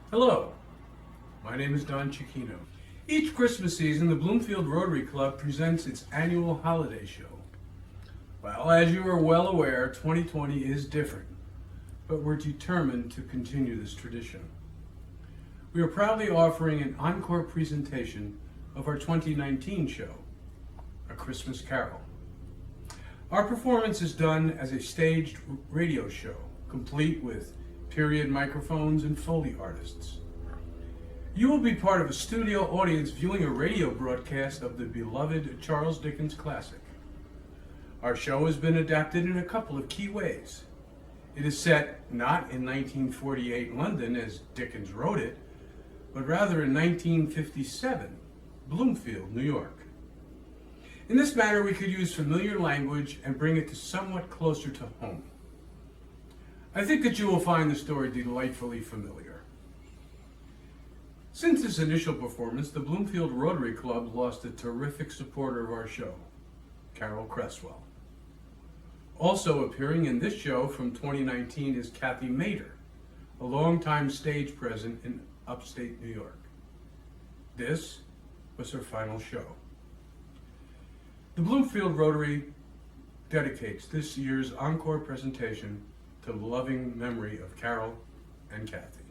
Hello, my name is Don Cicchino. Each Christmas season, the Bloomfield Rotary Club presents its annual holiday show. Well, as you are well aware, 2020 is different, but we're determined to continue this tradition. We are proudly offering an encore presentation of our 2019 show, A Christmas Carol. Our performance is done as a staged radio show, complete with period microphones and Foley artists. You will be part of a studio audience viewing a radio broadcast of the beloved Charles Dickens classic. Our show has been adapted in a couple of key ways. It is set not in 1948 London as Dickens wrote it, but rather in 1957, Bloomfield, New York. In this manner, we could use familiar language and bring it to somewhat closer to home. I think that you will find the story delightfully familiar. Since its initial performance, the Bloomfield Rotary Club lost a terrific supporter of our show, Carol Cresswell. Also appearing in this show from 2019 is Kathy Mader, a longtime stage presence in upstate New York. This was her final show. The Bloomfield Rotary dedicates this year's encore presentation to the loving memory of Carol and Kathy.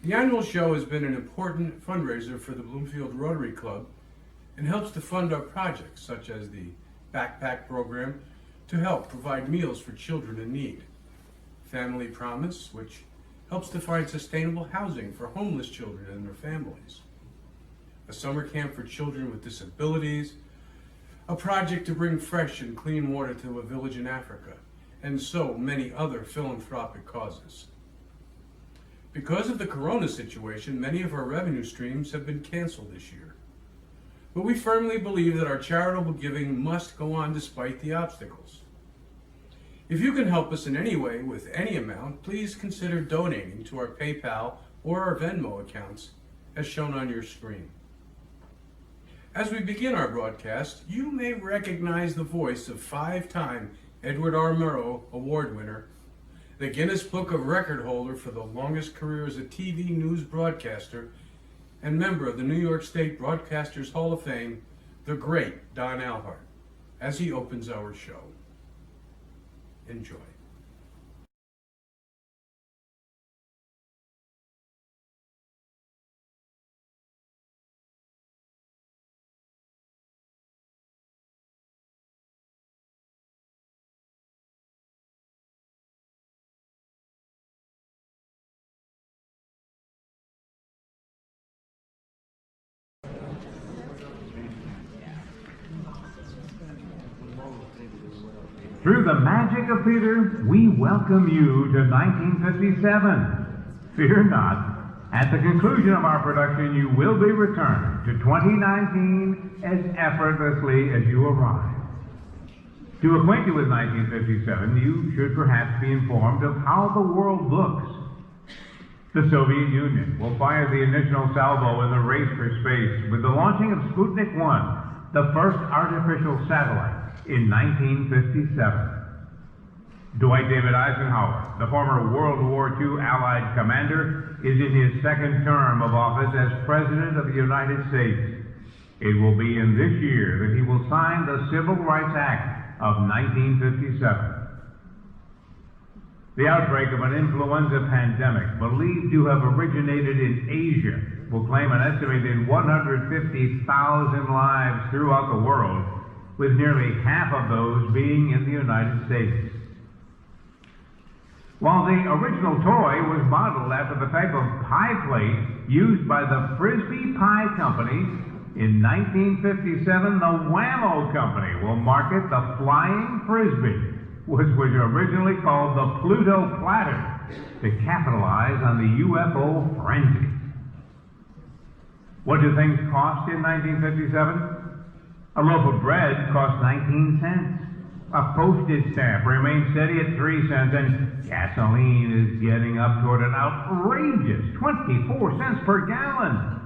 The annual show has been an important fundraiser for the Bloomfield Rotary Club and helps to fund our projects such as the Backpack Program to help provide meals for children in need, Family Promise, which helps to find sustainable housing for homeless children and their families, a summer camp for children with disabilities, a project to bring fresh and clean water to a village in Africa, and so many other philanthropic causes. Because of the corona situation, many of our revenue streams have been canceled this year. But we firmly believe that our charitable giving must go on despite the obstacles. If you can help us in any way with any amount, please consider donating to our PayPal or our Venmo accounts as shown on your screen. As we begin our broadcast, you may recognize the voice of five-time Edward R. Murrow Award winner, the Guinness Book of Record holder for the longest career as a TV news broadcaster, and member of the New York State Broadcasters Hall of Fame, the great Don Alhart, as he opens our show. Enjoy. Through the magic of theater, we welcome you to 1957. Fear not. At the conclusion of our production, you will be returned to 2019 as effortlessly as you arrived. To acquaint you with 1957, you should perhaps be informed of how the world looks. The Soviet Union will fire the initial salvo in the race for space with the launching of Sputnik 1, the first artificial satellite, in 1957. Dwight David Eisenhower, the former World War II Allied commander, is in his second term of office as President of the United States. It will be in this year that he will sign the Civil Rights Act of 1957. The outbreak of an influenza pandemic, believed to have originated in Asia, will claim an estimated 150,000 lives throughout the world, with nearly half of those being in the United States. While the original toy was modeled after the type of pie plate used by the Frisbee Pie Company, in 1957 the Wham-O Company will market the Flying Frisbee, which was originally called the Pluto Platter, to capitalize on the UFO frenzy. What do things cost in 1957? A loaf of bread cost 19 cents. A postage stamp remains steady at 3 cents, and gasoline is getting up toward an outrageous 24 cents per gallon.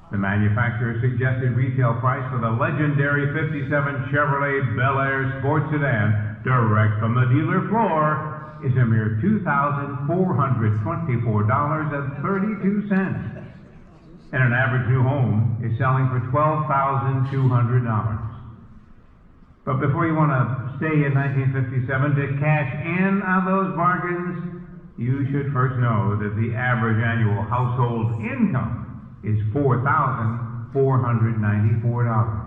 The manufacturer's suggested retail price for the legendary 57 Chevrolet Bel Air sports sedan, direct from the dealer floor, is a mere $2,424.32. And an average new home is selling for $12,200. But before you want to stay in 1957 to cash in on those bargains, you should first know that the average annual household income is $4,494.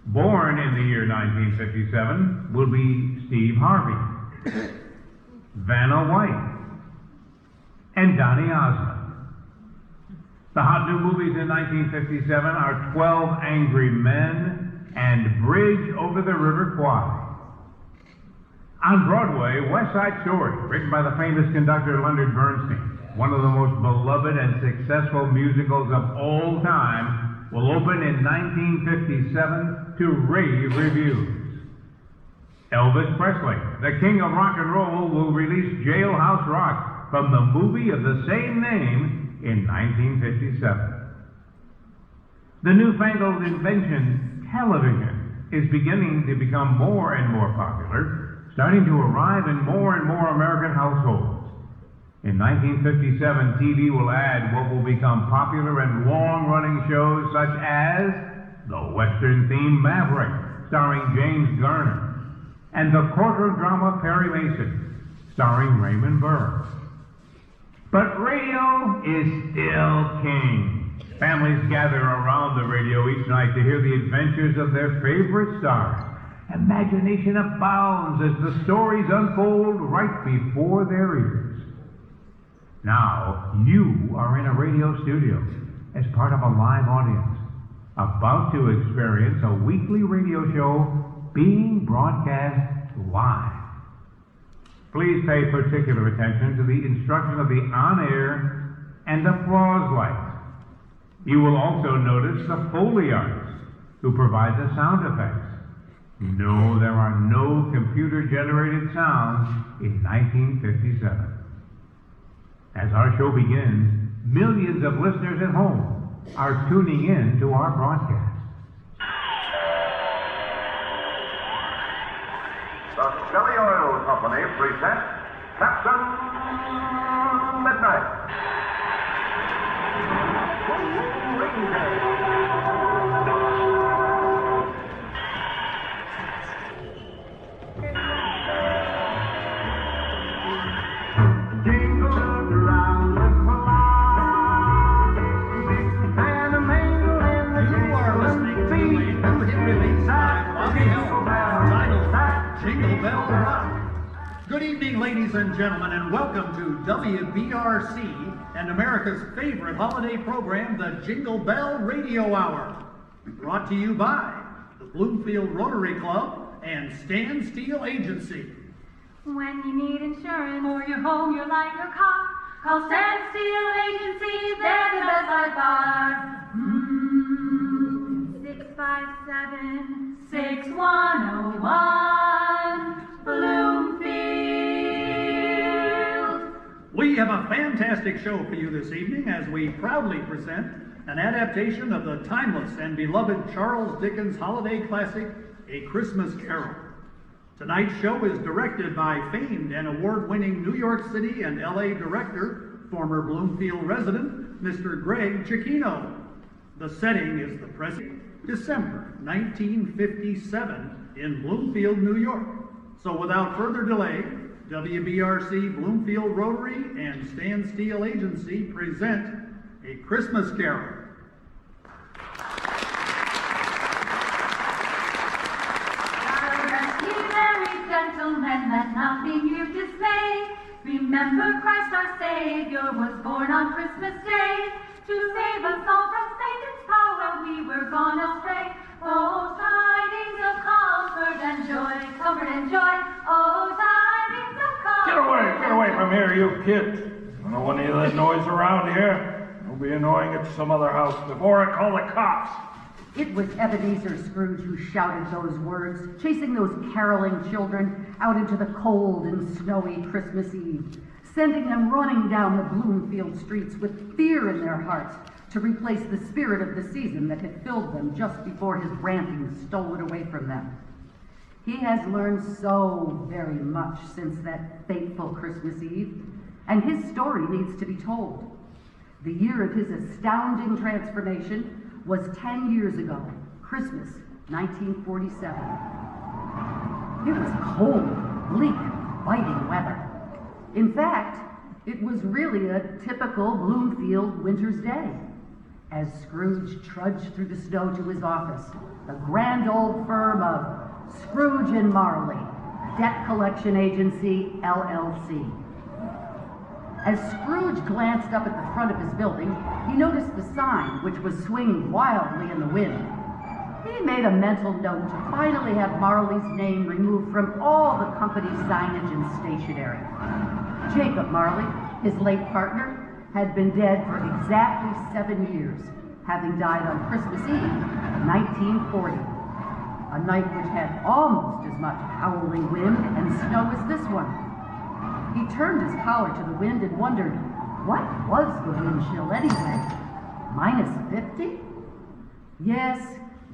Born in the year 1957 will be Steve Harvey, Vanna White, and Donny Osmond. The hot new movies in 1957 are 12 Angry Men and Bridge Over the River Kwai. On Broadway, West Side Story, written by the famous conductor Leonard Bernstein, one of the most beloved and successful musicals of all time, will open in 1957 to rave reviews. Elvis Presley, the king of rock and roll, will release Jailhouse Rock from the movie of the same name in 1957. The newfangled invention, television, is beginning to become more and more popular, starting to arrive in more and more American households. In 1957, TV will add what will become popular and long-running shows such as the Western-themed Maverick, starring James Garner, and the courtroom drama Perry Mason, starring Raymond Burr. But radio is still king. Families gather around the radio each night to hear the adventures of their favorite stars. Imagination abounds as the stories unfold right before their ears. Now, you are in a radio studio as part of a live audience, about to experience a weekly radio show being broadcast live. Please pay particular attention to the instruction of the on-air and applause lights. You will also notice the Foley artist who provides the sound effects. No, there are no computer-generated sounds in 1957. As our show begins, millions of listeners at home are tuning in to our broadcast. The Skelly Oil Company presents Captain Midnight. Good evening, ladies and gentlemen, and welcome to WBRC and America's favorite holiday program, the Jingle Bell Radio Hour. Brought to you by the Bloomfield Rotary Club and Stan Steel Agency. When you need insurance for your home, your life, your car, call Stan Steel Agency, they're the best by far. 657-6101, Bloomfield. We have a fantastic show for you this evening as we proudly present an adaptation of the timeless and beloved Charles Dickens holiday classic, A Christmas Carol. Tonight's show is directed by famed and award-winning New York City and LA director, former Bloomfield resident, Mr. Greg Cicchino. The setting is the present December 1957 in Bloomfield, New York. So without further delay, WBRC, Bloomfield Rotary, and Stan Steel Agency present A Christmas Carol. Gentlemen, let nothing you dismay. Remember Christ our Savior was born on Christmas Day to save us all from Satan's power while we were gone astray. Oh, tidings of comfort and joy, comfort and joy. Oh, tidings of comfort. Get away from here, you kids. I don't want any of that noise around here. You'll be annoying at some other house before I call the cops. It was Ebenezer Scrooge who shouted those words, chasing those caroling children out into the cold and snowy Christmas Eve, sending them running down the Bloomfield streets with fear in their hearts to replace the spirit of the season that had filled them just before his ranting stole it away from them. He has learned so very much since that fateful Christmas Eve, and his story needs to be told. The year of his astounding transformation was 10 years ago, Christmas 1947. It was cold, bleak, biting weather. In fact, it was really a typical Bloomfield winter's day. As Scrooge trudged through the snow to his office, the grand old firm of Scrooge and Marley, Debt Collection Agency, LLC. As Scrooge glanced up at the front of his building, he noticed the sign, which was swinging wildly in the wind. He made a mental note to finally have Marley's name removed from all the company's signage and stationery. Jacob Marley, his late partner, had been dead for exactly 7 years, having died on Christmas Eve, 1940. A night which had almost as much howling wind and snow as this one. He turned his collar to the wind and wondered, what was the wind chill anyway? -50? Yes,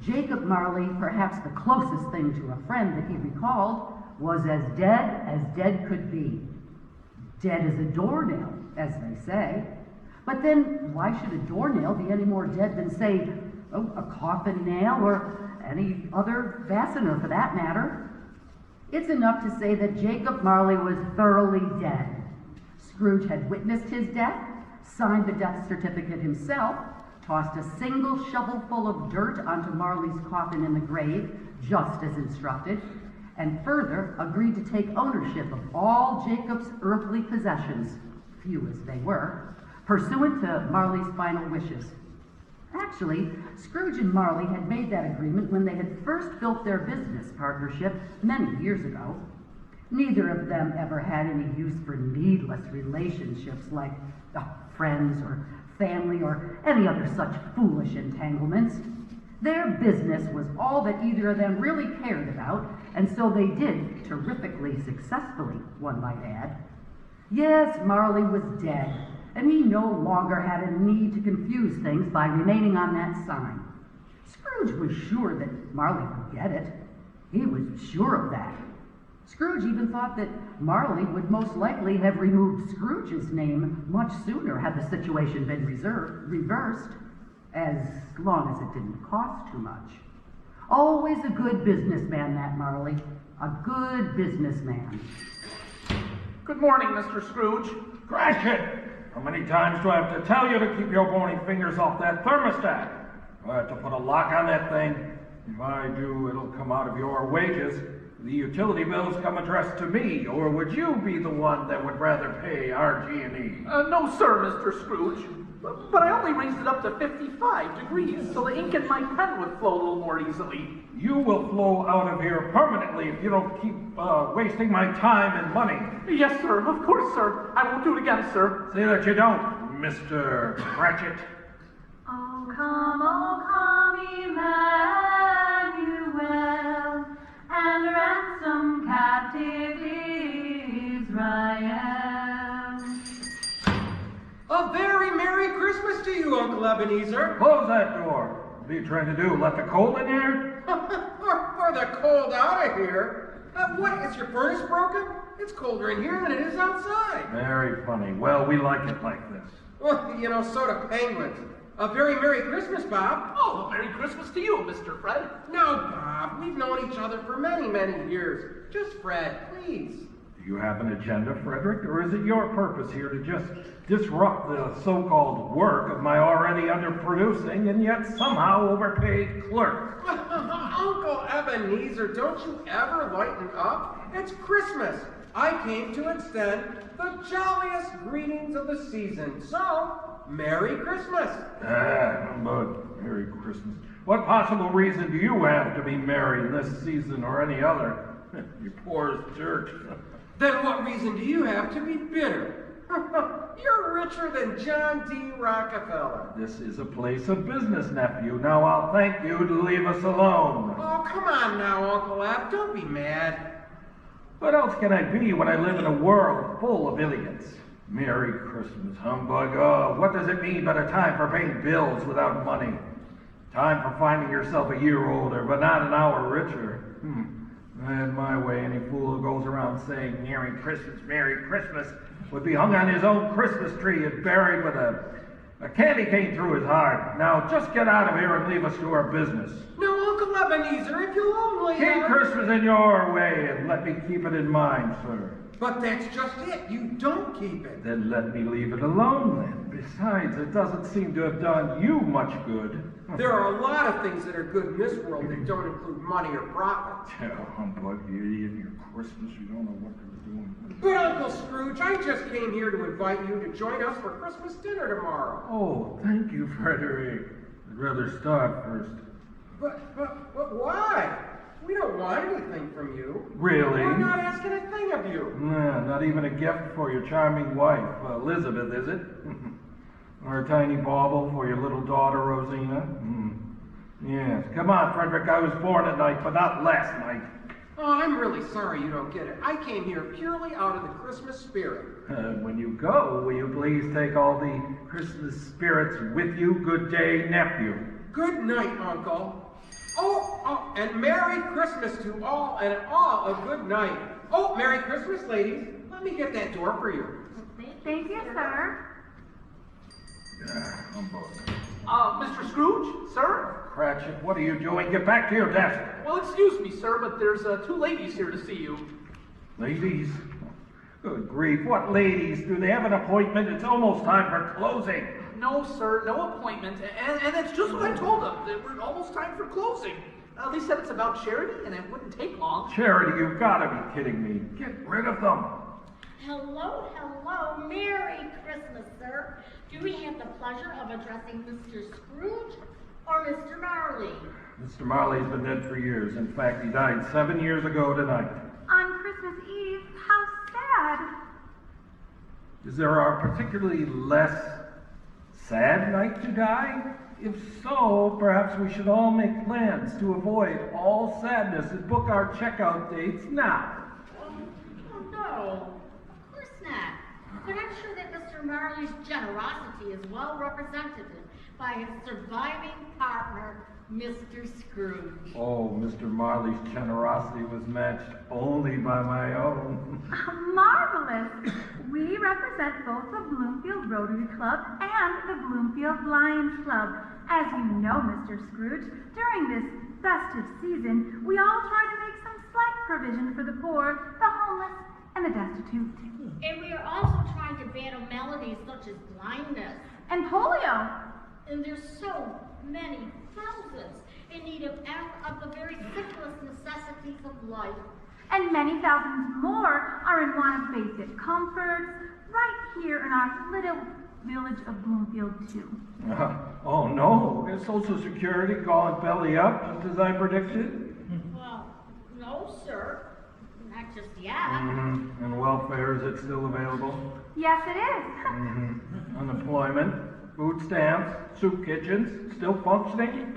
Jacob Marley, perhaps the closest thing to a friend that he recalled, was as dead could be. Dead as a doornail, as they say. But then, why should a doornail be any more dead than, say, a coffin nail or any other fastener for that matter? It's enough to say that Jacob Marley was thoroughly dead. Scrooge had witnessed his death, signed the death certificate himself, tossed a single shovelful of dirt onto Marley's coffin in the grave, just as instructed, and further agreed to take ownership of all Jacob's earthly possessions, few as they were, pursuant to Marley's final wishes. Actually, Scrooge and Marley had made that agreement when they had first built their business partnership many years ago. Neither of them ever had any use for needless relationships like friends or family or any other such foolish entanglements. Their business was all that either of them really cared about, and so they did terrifically successfully, one might add. Yes, Marley was dead, and he no longer had a need to confuse things by remaining on that sign. Scrooge was sure that Marley would get it. He was sure of that. Scrooge even thought that Marley would most likely have removed Scrooge's name much sooner had the situation been reversed, as long as it didn't cost too much. Always a good businessman, that Marley. A good businessman. Good morning, Mr. Scrooge. Cratchit! How many times do I have to tell you to keep your bony fingers off that thermostat? Do I have to put a lock on that thing? If I do, it'll come out of your wages. The utility bills come addressed to me, or would you be the one that would rather pay RG&E? No, sir, Mr. Scrooge. But I only raised it up to 55 degrees, so the ink in my pen would flow a little more easily. You will flow out of here permanently if you don't keep wasting my time and money. Yes, sir. Of course, sir. I won't do it again, sir. Say that you don't, Mr. Cratchit. Oh, come, Emmanuel, and ransom captive Israel. A very Merry Christmas to you, Uncle Ebenezer. Close that door. What are you trying to do, let the cold in here? For the cold out of here. What, is your furnace broken? It's colder in here than it is outside. Very funny. Well, we like it like this. Well, you know, so do penguins. A very Merry Christmas, Bob. Oh, Merry Christmas to you, Mr. Fred. Now, Bob, we've known each other for many, many years. Just Fred, please. Do you have an agenda, Frederick, or is it your purpose here to just disrupt the so-called work of my already underproducing and yet somehow overpaid clerk? Uncle Ebenezer, don't you ever lighten up? It's Christmas. I came to extend the jolliest greetings of the season. So, Merry Christmas. Humbug. Merry Christmas. What possible reason do you have to be merry in this season or any other? You poor as dirt. Then what reason do you have to be bitter? You're richer than John D. Rockefeller. This is a place of business, nephew. Now I'll thank you to leave us alone. Oh, come on now, Uncle Ab. Don't be mad. What else can I be when I live in a world full of idiots? Merry Christmas, humbug. Oh, what does it mean but a time for paying bills without money? Time for finding yourself a year older, but not an hour richer. In my way, any fool who goes around saying Merry Christmas would be hung on his own Christmas tree and buried with a candy cane through his heart. Now, just get out of here and leave us to our business. No, Uncle Ebenezer, if you'll only... Keep Christmas in your way and let me keep it in mind, sir. But that's just it. You don't keep it. Then let me leave it alone, then. Besides, it doesn't seem to have done you much good. There are a lot of things that are good in this world that don't include money or profit. Humbug, you idiot. Your Christmas, you don't know what you're doing. But Uncle Scrooge, I just came here to invite you to join us for Christmas dinner tomorrow. Oh, thank you, Frederick. I'd rather start first. But why? We don't want anything from you. Really? We're not asking a thing of you. Nah, not even a gift for your charming wife, Elizabeth, is it? Or a tiny bauble for your little daughter, Rosina? Yes. Come on, Frederick, I was born at night, but not last night. Oh, I'm really sorry you don't get it. I came here purely out of the Christmas spirit. When you go, will you please take all the Christmas spirits with you? Good day, nephew. Good night, Uncle. Oh, and Merry Christmas to all, and all a good night. Oh, Merry Christmas, ladies. Let me get that door for you. Thank you, sir. Mr. Scrooge, sir? Cratchit, what are you doing? Get back to your desk. Well, excuse me, sir, but there's two ladies here to see you. Ladies? Good grief, what ladies? Do they have an appointment? It's almost time for closing. No, sir, no appointment. And that's just what I told them. That we're almost time for closing. They said it's about charity, and it wouldn't take long. Charity, you've got to be kidding me. Get rid of them. Hello. Merry Christmas, sir. Do we have the pleasure of addressing Mr. Scrooge or Mr. Marley? Mr. Marley's been dead for years. In fact, he died 7 years ago tonight. On Christmas Eve, how sad. Is there a particularly less sad night to die? If so, perhaps we should all make plans to avoid all sadness and book our checkout dates now. Oh, no, of course not. But I'm sure that Mr. Marley's generosity is well represented by his surviving partner, Mr. Scrooge. Oh, Mr. Marley's generosity was matched only by my own. Marvelous! We represent both the Bloomfield Rotary Club and the Bloomfield Lions Club. As you know, Mr. Scrooge, during this festive season, we all try to make some slight provision for the poor, the homeless, and the destitute. And we are also trying to battle maladies such as blindness. And polio. And there's so many thousands in need of the very simplest necessities of life. And many thousands more are in want of basic comforts, right here in our little village of Bloomfield, too. Oh no, is Social Security going belly up, just as I predicted? Well, no, sir. Not just yet. And welfare, is it still available? Yes, it is. Unemployment, food stamps, soup kitchens, still functioning?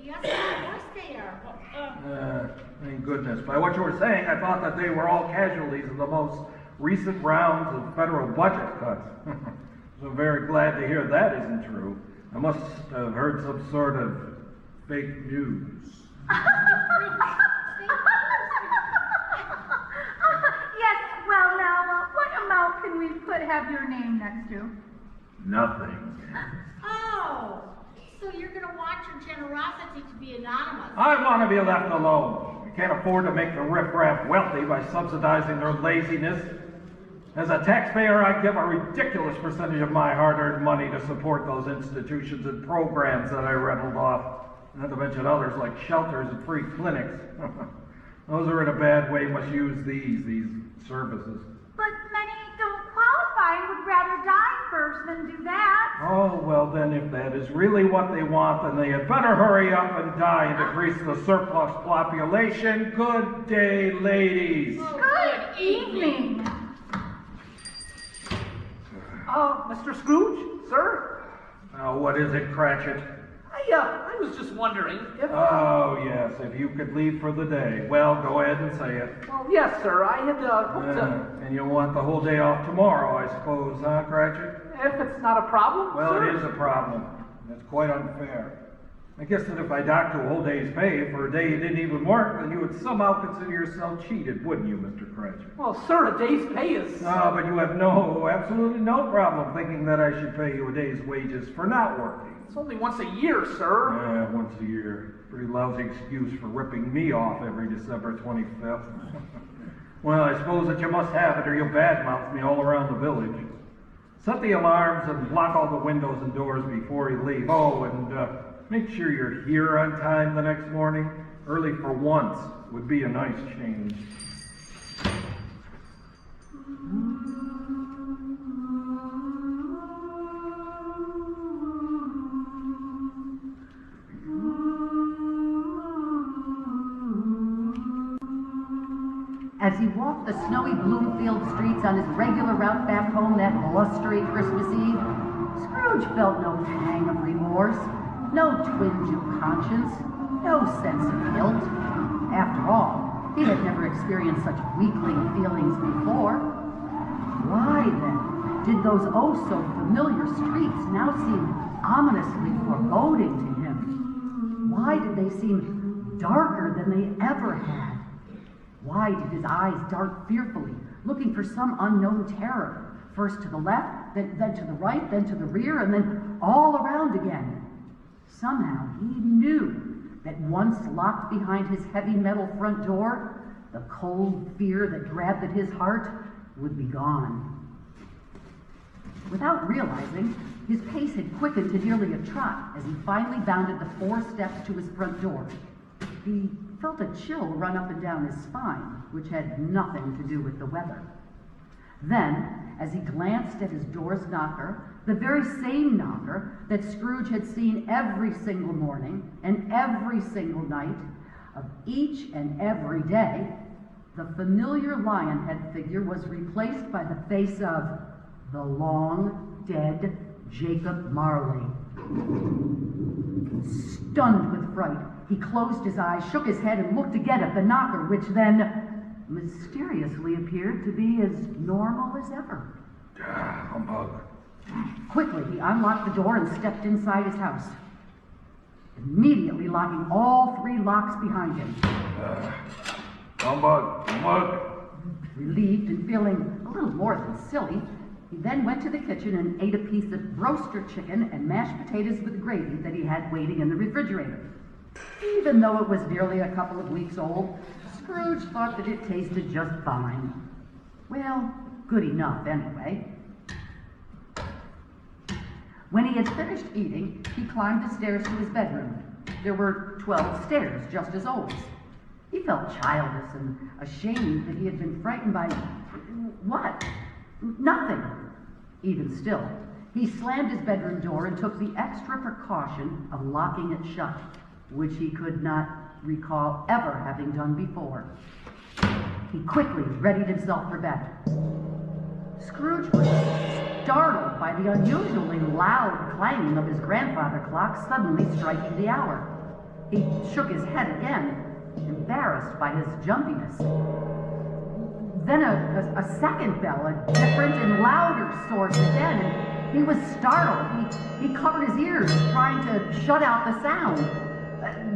Yes, of course they are. Thank goodness. By what you were saying, I thought that they were all casualties of the most recent rounds of federal budget cuts. So I'm very glad to hear that isn't true. I must have heard some sort of fake news. Yes, well now, what amount can we have your name next to? Nothing. Oh, so you're going to want your generosity to be anonymous. I want to be left alone. I can't afford to make the riffraff wealthy by subsidizing their laziness. As a taxpayer, I give a ridiculous percentage of my hard-earned money to support those institutions and programs that I rattled off, not to mention others like shelters and free clinics. Those who are in a bad way must use these services. But many don't qualify and would rather die first than do that. Oh, well then, if that is really what they want, then they had better hurry up and die and decrease the surplus population. Good day, ladies. Good evening. Mr. Scrooge, sir? Now, what is it, Cratchit? I was just wondering if... Oh, yes, if you could leave for the day. Well, go ahead and say it. Well, yes, sir, I had hoped to... And you'll want the whole day off tomorrow, I suppose, huh, Cratchit? If it's not a problem, Well, sir. it is a problem. It's quite unfair. I guess that if I docked a whole day's pay for a day you didn't even work, then you would somehow consider yourself cheated, wouldn't you, Mr. Cratchit? Well, sir, a day's pay is... But you have absolutely no problem thinking that I should pay you a day's wages for not working. It's only once a year, sir. Once a year. Pretty lousy excuse for ripping me off every December 25th. Well, I suppose that you must have it or you'll badmouth me all around the village. Set the alarms and lock all the windows and doors before you leave. Oh, and make sure you're here on time the next morning. Early for once would be a nice change. As he walked the snowy Bloomfield streets on his regular route back home that blustery Christmas Eve, Scrooge felt no pang of remorse, no twinge of conscience, no sense of guilt. After all, he had never experienced such weakling feelings before. Why, then, did those oh-so-familiar streets now seem ominously foreboding to him? Why did they seem darker than they ever had? Why did his eyes dart fearfully, looking for some unknown terror, first to the left, then to the right, then to the rear, and then all around again? Somehow he knew that once locked behind his heavy metal front door, the cold fear that grabbed at his heart would be gone. Without realizing, his pace had quickened to nearly a trot as he finally bounded the 4 steps to his front door. He felt a chill run up and down his spine, which had nothing to do with the weather. Then, as he glanced at his door's knocker, the very same knocker that Scrooge had seen every single morning and every single night of each and every day, the familiar Lionhead figure was replaced by the face of the long-dead Jacob Marley. Stunned with fright, he closed his eyes, shook his head, and looked again at the knocker, which then mysteriously appeared to be as normal as ever. Humbug. Quickly, he unlocked the door and stepped inside his house, immediately locking all 3 locks behind him. Humbug. Relieved and feeling a little more than silly, he then went to the kitchen and ate a piece of roaster chicken and mashed potatoes with gravy that he had waiting in the refrigerator. Even though it was nearly a couple of weeks old, Scrooge thought that it tasted just fine. Well, good enough anyway. When he had finished eating, he climbed the stairs to his bedroom. There were 12 stairs, just as always. He felt childish and ashamed that he had been frightened by... what? Nothing. Even still, he slammed his bedroom door and took the extra precaution of locking it shut, which he could not recall ever having done before. He quickly readied himself for bed. Scrooge was startled by the unusually loud clanging of his grandfather clock suddenly striking the hour. He shook his head again, embarrassed by his jumpiness. Then a second bell, a different and louder source again, and he was startled. He covered his ears, trying to shut out the sound.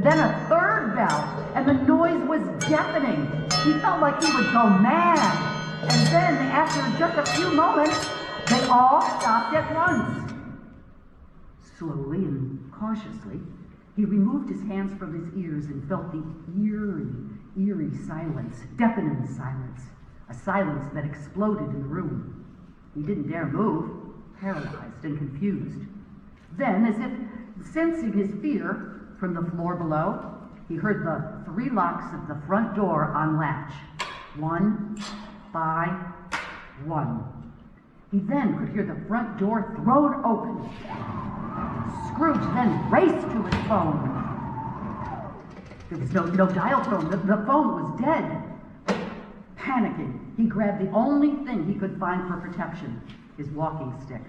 Then a third bell, and the noise was deafening. He felt like he would go mad. And then, after just a few moments, they all stopped at once. Slowly and cautiously, he removed his hands from his ears and felt the eerie silence, deafening silence, a silence that exploded in the room. He didn't dare move, paralyzed and confused. Then, as if sensing his fear from the floor below, he heard the 3 locks of the front door unlatch, 1 by 1. He then could hear the front door thrown open. Scrooge then raced to his phone. There was no dial tone. The phone was dead. Panicking, he grabbed the only thing he could find for protection, his walking stick.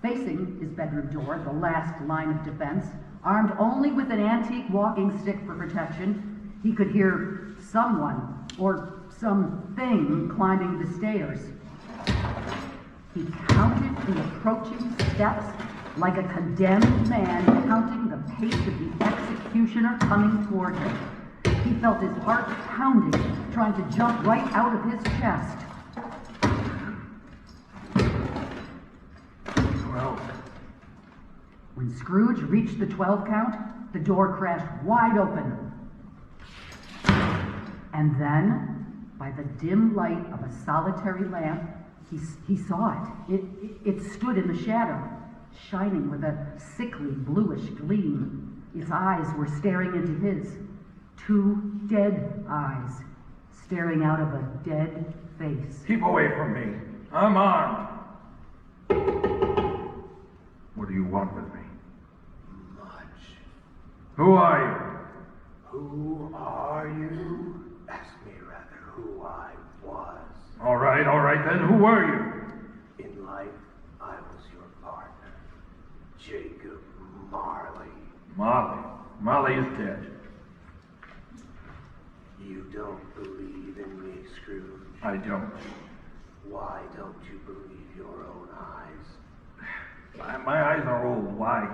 Facing his bedroom door, the last line of defense, armed only with an antique walking stick for protection, he could hear someone or something climbing the stairs. He counted the approaching steps like a condemned man counting the pace of the executioner coming toward him. He felt his heart pounding, trying to jump right out of his chest. 12. When Scrooge reached the 12 count, the door crashed wide open. And then, by the dim light of a solitary lamp, he saw it. It stood in the shadow, shining with a sickly bluish gleam. Its eyes were staring into his. 2 dead eyes, staring out of a dead face. Keep away from me. I'm armed. What do you want with me? Much. Who are you? Who are you? Ask me rather who I was. All right, then who were you? In life, I was your partner, Jacob Marley. Marley is dead. You don't believe in me, Scrooge? I don't. Why don't you believe your own eyes? My eyes are old. Why?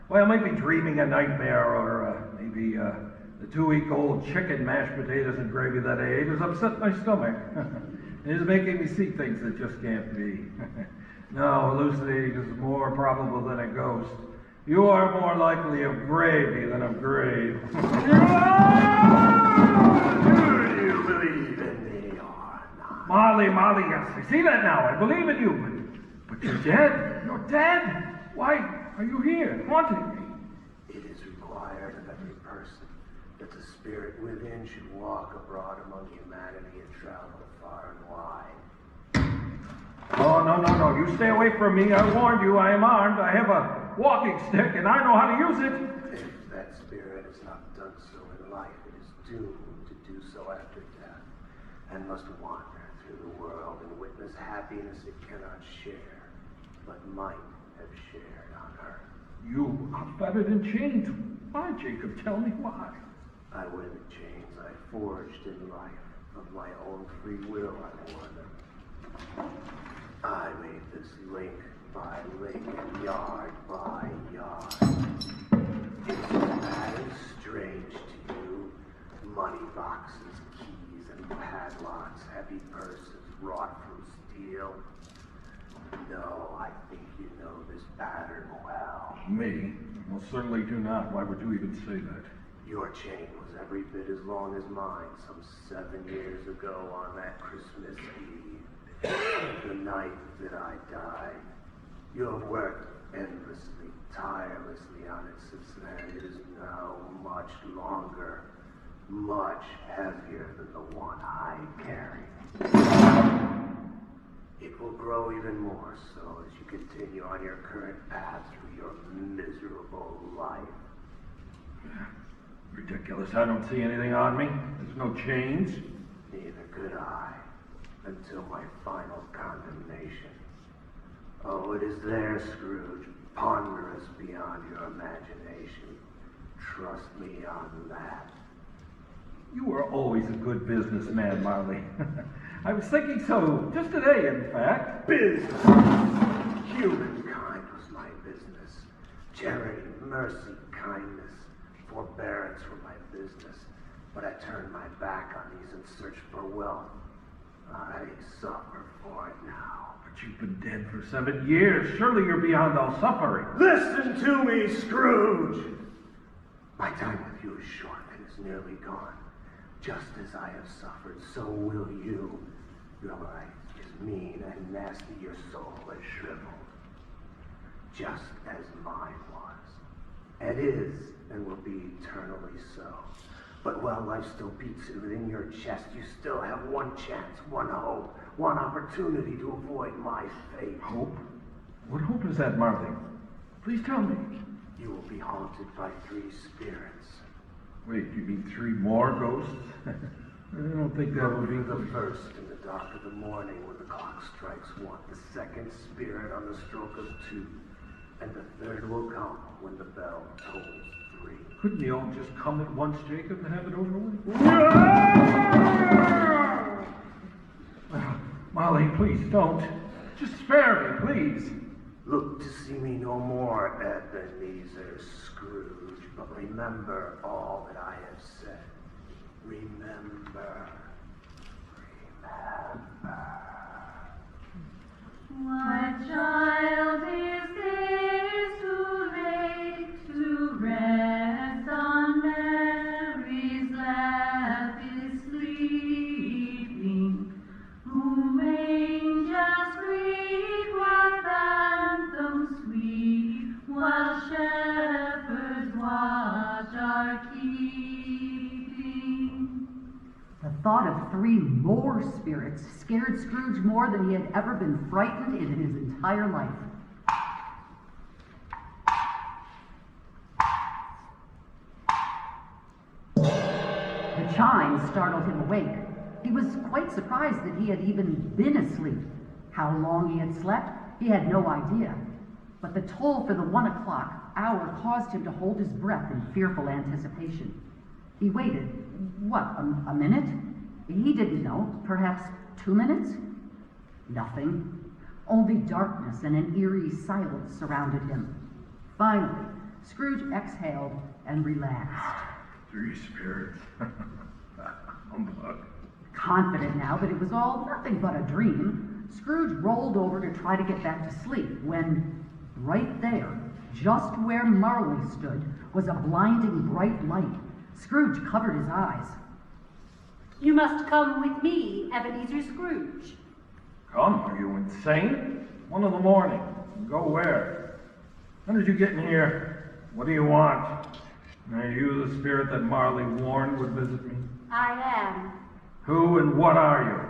Well, I might be dreaming a nightmare, or maybe the 2-week-old chicken, mashed potatoes, and gravy that I ate has upset my stomach. It is making me see things that just can't be. No, hallucinating is more probable than a ghost. You are more likely of gravy than of grave. Do you believe in me or not? Marley, yes, I see that now. I believe in you, but you're dead. You're dead. Why are you here, haunting me? It is required of every person that the spirit within should walk abroad among humanity and travel far and wide. Oh, no. You stay away from me. I warned you. I am armed. I have a walking stick, and I know how to use it. If that spirit has not done so in life, it is doomed to do so after death, and must wander through the world and witness happiness it cannot share, but might have shared on earth. You are fettered in chains. Why, Jacob? Tell me why. I wear the chains I forged in life. Of my own free will, I wore them. I made this link by link and yard by yard. Is that strange to you? Money boxes, keys, and padlocks, heavy purses wrought from steel. No, I think you know this pattern well. Me? Most certainly do not. Why would you even say that? Your chain was every bit as long as mine some 7 years ago on that Christmas Eve, the night that I died. You have worked endlessly, tirelessly on it since then. It is now much longer, much heavier than the one I carry. It will grow even more so as you continue on your current path through your miserable life. Ridiculous. I don't see anything on me. There's no chains. Neither could I, until my final condemnation. Oh, it is there, Scrooge, ponderous beyond your imagination. Trust me on that. You were always a good businessman, Marley. I was thinking so just today, in fact. Business! Humankind was my business. Charity, mercy, kindness, forbearance were my business. But I turned my back on these in search for wealth. I suffer for it now. But you've been dead for 7 years. Surely you're beyond all suffering. Listen to me, Scrooge! My time with you is short and is nearly gone. Just as I have suffered, so will you. Your life is mean and nasty, your soul is shriveled. Just as mine was. And is, and will be eternally so. But while life still beats within your chest, you still have one chance, one hope, one opportunity to avoid my fate. Hope? What hope is that, Marley? Please tell me. You will be haunted by 3 spirits. Wait, you mean 3 more ghosts? I don't think that would be the first in the dark of the morning when the clock strikes 1, the second spirit on the stroke of 2, and the third will come when the bell tolls 3. Couldn't they all just come at once, Jacob, and have it over with? Molly, please don't. Just spare me, please. Look to see me no more, Ebenezer Scrooge, but remember all that I have said. Remember. My child, is this too late to rest on Mary's lap is sleeping? Whom angels greet with anthems sweet, while shepherds watch our keeping. The thought of 3 more spirits scared Scrooge more than he had ever been frightened in his entire life. The chime startled him awake. He was quite surprised that he had even been asleep. How long he had slept, he had no idea. But the toll for the 1 o'clock hour caused him to hold his breath in fearful anticipation. He waited, a minute? He didn't know. Perhaps 2 minutes? Nothing. Only darkness and an eerie silence surrounded him. Finally, Scrooge exhaled and relaxed. 3 spirits. Humbug. Confident now that it was all nothing but a dream, Scrooge rolled over to try to get back to sleep when, right there, just where Marley stood, was a blinding bright light. Scrooge covered his eyes. You must come with me, Ebenezer Scrooge. Come, are you insane? 1 in the morning. Go where? How did you get in here? What do you want? Are you the spirit that Marley warned would visit me? I am. Who and what are you?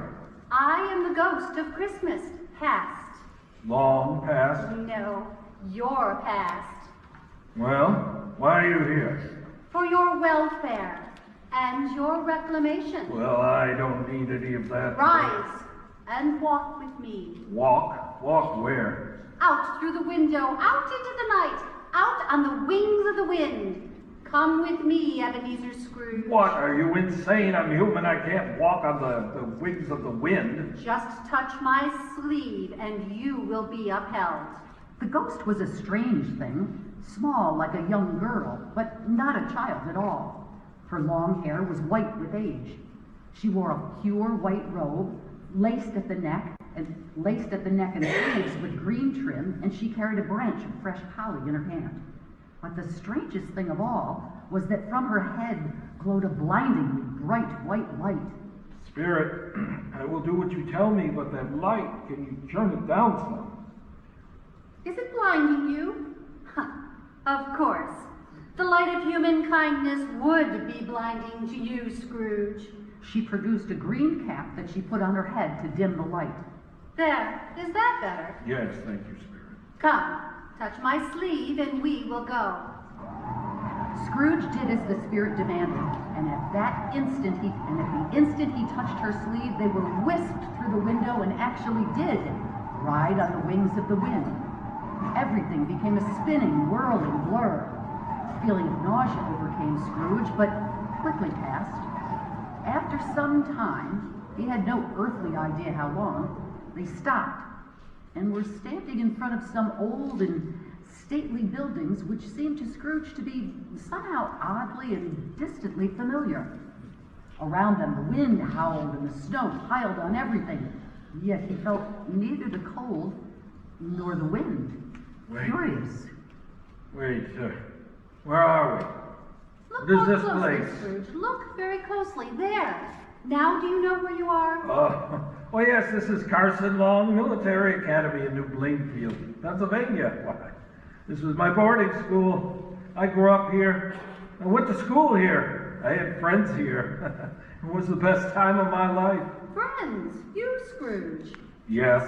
I am the ghost of Christmas, past. Long past? No, your past. Well, why are you here? For your welfare and your reclamation. Well, I don't need any of that. Rise and walk with me. Walk? Walk where? Out through the window, out into the night, out on the wings of the wind. Come with me, Ebenezer Scrooge. What? Are you insane? I'm human. I can't walk on the wings of the wind. Just touch my sleeve and you will be upheld. The ghost was a strange thing, small like a young girl, but not a child at all. Her long hair was white with age. She wore a pure white robe, laced at the neck and sleeves with green trim, and she carried a branch of fresh holly in her hand. But the strangest thing of all was that from her head glowed a blindingly bright white light. Spirit, I will do what you tell me, but that light, can you turn it down some? Is it blinding you? Of course. The light of human kindness would be blinding to you, Scrooge. She produced a green cap that she put on her head to dim the light. There, is that better? Yes, thank you, Spirit. Come, touch my sleeve and we will go. Scrooge did as the spirit demanded, and at the instant he touched her sleeve, they were whisked through the window and actually did ride on the wings of the wind. Everything became a spinning, whirling blur. A feeling of nausea overcame Scrooge, but quickly passed. After some time, he had no earthly idea how long, they stopped and were standing in front of some old and stately buildings which seemed to Scrooge to be somehow oddly and distantly familiar. Around them the wind howled and the snow piled on everything, yet he felt neither the cold nor the wind. Wait. Curious. Wait, where are we? Look What is more this closely, place? Scrooge. Look very closely. There. Now do you know where you are? Oh yes, this is Carson Long Military Academy in New Bloomfield, Pennsylvania. Why, this was my boarding school. I grew up here. I went to school here. I had friends here. It was the best time of my life. Friends, you, Scrooge. Yes,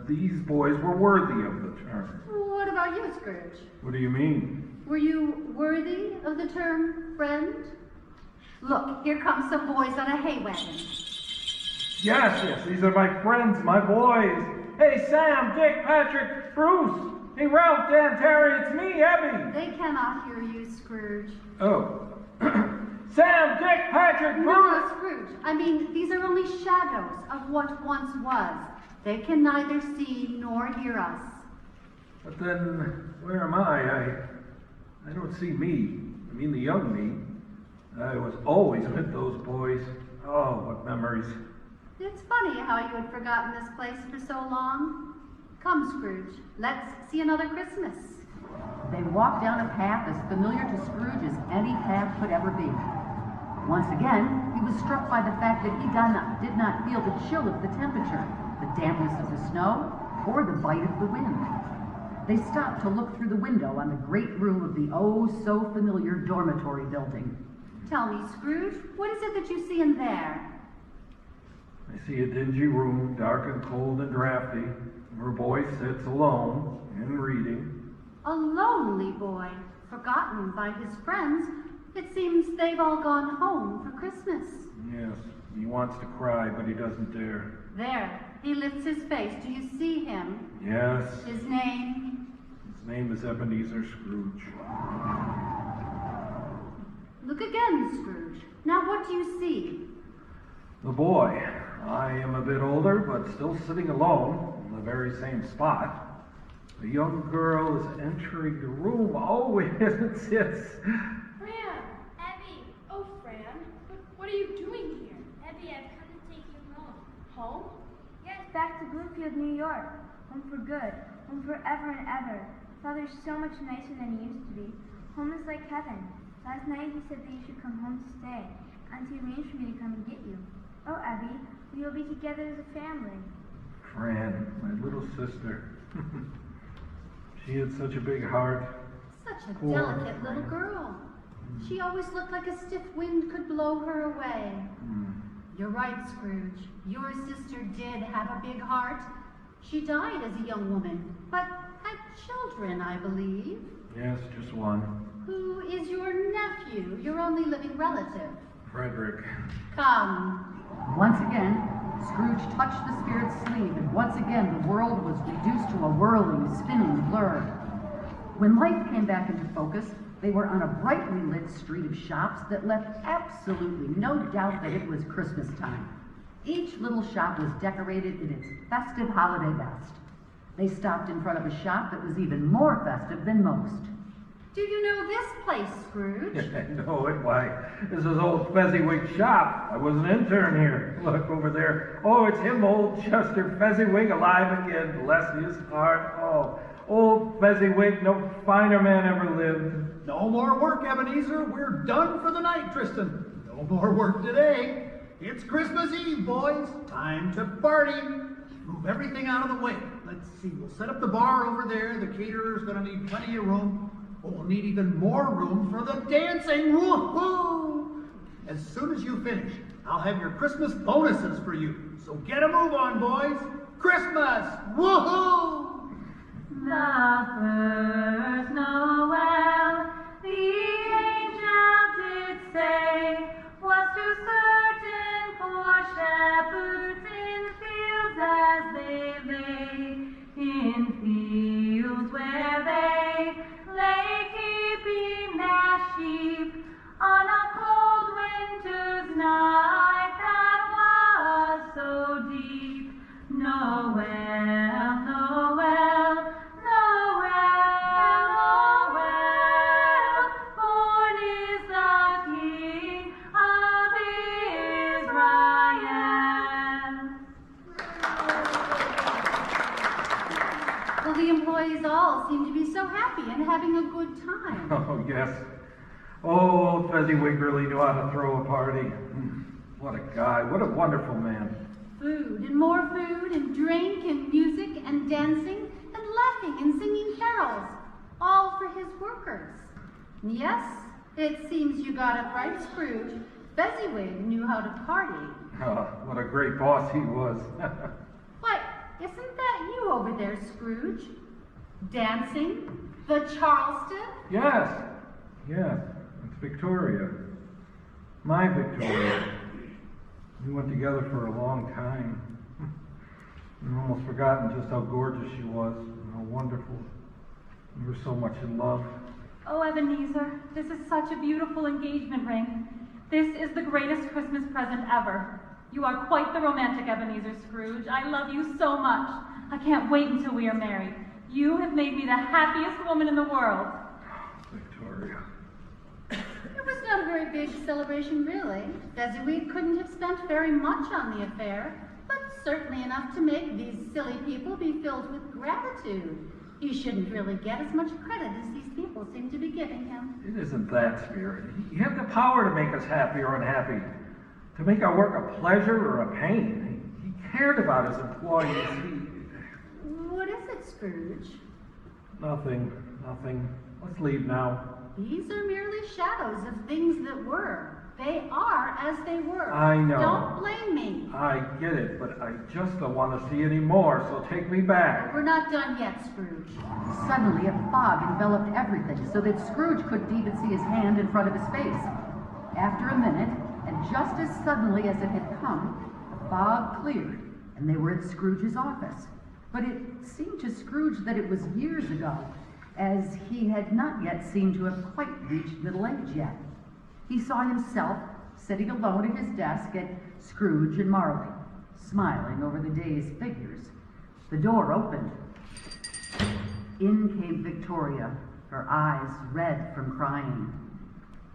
these boys were worthy of the term. What about you, Scrooge? What do you mean? Were you worthy of the term friend? Look, here come some boys on a hay wagon. Yes, these are my friends, my boys. Hey, Sam, Dick, Patrick, Bruce. Hey, Ralph, Dan, Terry, it's me, Abby. They cannot hear you, Scrooge. Oh. Sam, Dick, Patrick, Bruce. No, Scrooge. I mean, these are only shadows of what once was. They can neither see nor hear us. But then, where am I? I don't see me. I mean the young me. I was always with those boys. Oh, what memories. It's funny how you had forgotten this place for so long. Come, Scrooge, let's see another Christmas. They walked down a path as familiar to Scrooge as any path could ever be. Once again, he was struck by the fact that he did not feel the chill of the temperature, the dampness of the snow, or the bite of the wind. They stopped to look through the window on the great room of the oh-so-familiar dormitory building. Tell me, Scrooge, what is it that you see in there? I see a dingy room, dark and cold and drafty, where a boy sits alone and reading. A lonely boy, forgotten by his friends. It seems they've all gone home for Christmas. Yes, he wants to cry, but he doesn't dare. There, he lifts his face. Do you see him? Yes. His name? His name is Ebenezer Scrooge. Look again, Scrooge. Now what do you see? The boy. I am a bit older, but still sitting alone in the very same spot. The young girl is entering the room. Oh, it's... Fran! Abby! Oh, Fran, what are you doing here? Abby, I've come to take you home. Home? Yes, back to Bloomfield, New York. Home for good. Home forever and ever. Father's so much nicer than he used to be. Home is like heaven. Last night he said that you should come home to stay. Auntie arranged for me to come and get you. Oh, Abby, we will be together as a family. Fran, my little sister. She had such a big heart. Such a Poor delicate Fran. little girl. She always looked like a stiff wind could blow her away. You're right, Scrooge. Your sister did have a big heart. She died as a young woman, but had children, I believe. Yes, just one. Who is your nephew, your only living relative? Frederick. Come. Once again, Scrooge touched the spirit's sleeve, and once again the world was reduced to a whirling, spinning blur. When light came back into focus, they were on a brightly lit street of shops that left absolutely no doubt that it was Christmas time. Each little shop was decorated in its festive holiday best. They stopped in front of a shop that was even more festive than most. Do you know this place, Scrooge? I know it. Why, this is old Fezziwig's shop. I was an intern here. Look over there. Oh, it's him, old Chester Fezziwig, alive again. Bless his heart. Oh, old Fezziwig, no finer man ever lived. No more work, Ebenezer. We're done for the night, Tristan. No more work today. It's Christmas Eve, boys. Time to party. Move everything out of the way. Let's see. We'll set up the bar over there. The caterer's gonna need plenty of room. Oh, we'll need even more room for the dancing. Woo-hoo! As soon as you finish, I'll have your Christmas bonuses for you. So get a move on, boys. Christmas! Woohoo! The first Noel, the angel did say, was to certain poor shepherds in fields as they lay, in fields where they lay keeping their sheep on a cold winter's night that was so deep. Noel, Noel, Noel, Noel, born is the King of Israel. Well, the employees all seem to be so happy and having a good time. Oh, yes. Oh, old Fezziwig really knew how to throw a party. What a guy. What a wonderful man. Food and more food and drink and music and dancing and laughing and singing carols, all for his workers. Yes, it seems you got it right, Scrooge. Fezziwig knew how to party. Oh, what a great boss he was. Why, isn't that you over there, Scrooge? Dancing? The Charleston? Yes. Yes. It's Victoria. My Victoria. We went together for a long time. I've almost forgotten just how gorgeous she was, and how wonderful. We were so much in love. Oh, Ebenezer, this is such a beautiful engagement ring. This is the greatest Christmas present ever. You are quite the romantic, Ebenezer Scrooge. I love you so much. I can't wait until we are married. You have made me the happiest woman in the world. Victoria. It was not a very big celebration, really. Desiree couldn't have spent very much on the affair, but certainly enough to make these silly people be filled with gratitude. You shouldn't really get as much credit as these people seem to be giving him. It isn't that, Spirit. He had the power to make us happy or unhappy, to make our work a pleasure or a pain. He cared about his employees. What is it, Scrooge? Nothing. Let's leave now. These are merely shadows of things that were. They are as they were. I know. Don't blame me. I get it, but I just don't want to see any more, so take me back. We're not done yet, Scrooge. Suddenly, a fog enveloped everything so that Scrooge couldn't even see his hand in front of his face. After a minute, and just as suddenly as it had come, the fog cleared, and they were at Scrooge's office. But it seemed to Scrooge that it was years ago, as he had not yet seemed to have quite reached middle age yet. He saw himself sitting alone at his desk at Scrooge and Marley, smiling over the day's figures. The door opened. In came Victoria, her eyes red from crying.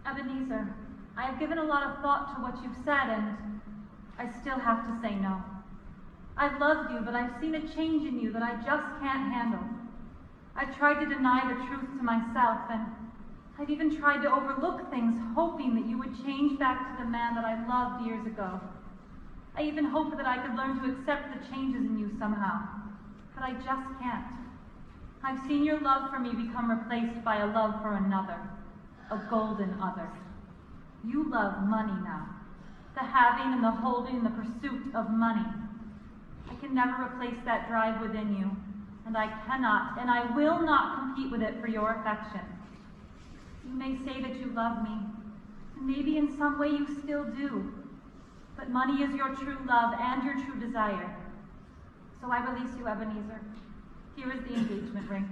Ebenezer, I have given a lot of thought to what you've said, and I still have to say no. I've loved you, but I've seen a change in you that I just can't handle. I've tried to deny the truth to myself, and I've even tried to overlook things, hoping that you would change back to the man that I loved years ago. I even hoped that I could learn to accept the changes in you somehow, but I just can't. I've seen your love for me become replaced by a love for another, a golden other. You love money now, the having and the holding and the pursuit of money. I can never replace that drive within you, and I cannot and I will not compete with it for your affection. You may say that you love me, and maybe in some way you still do, but money is your true love and your true desire. So I release you, Ebenezer. Here is the engagement ring.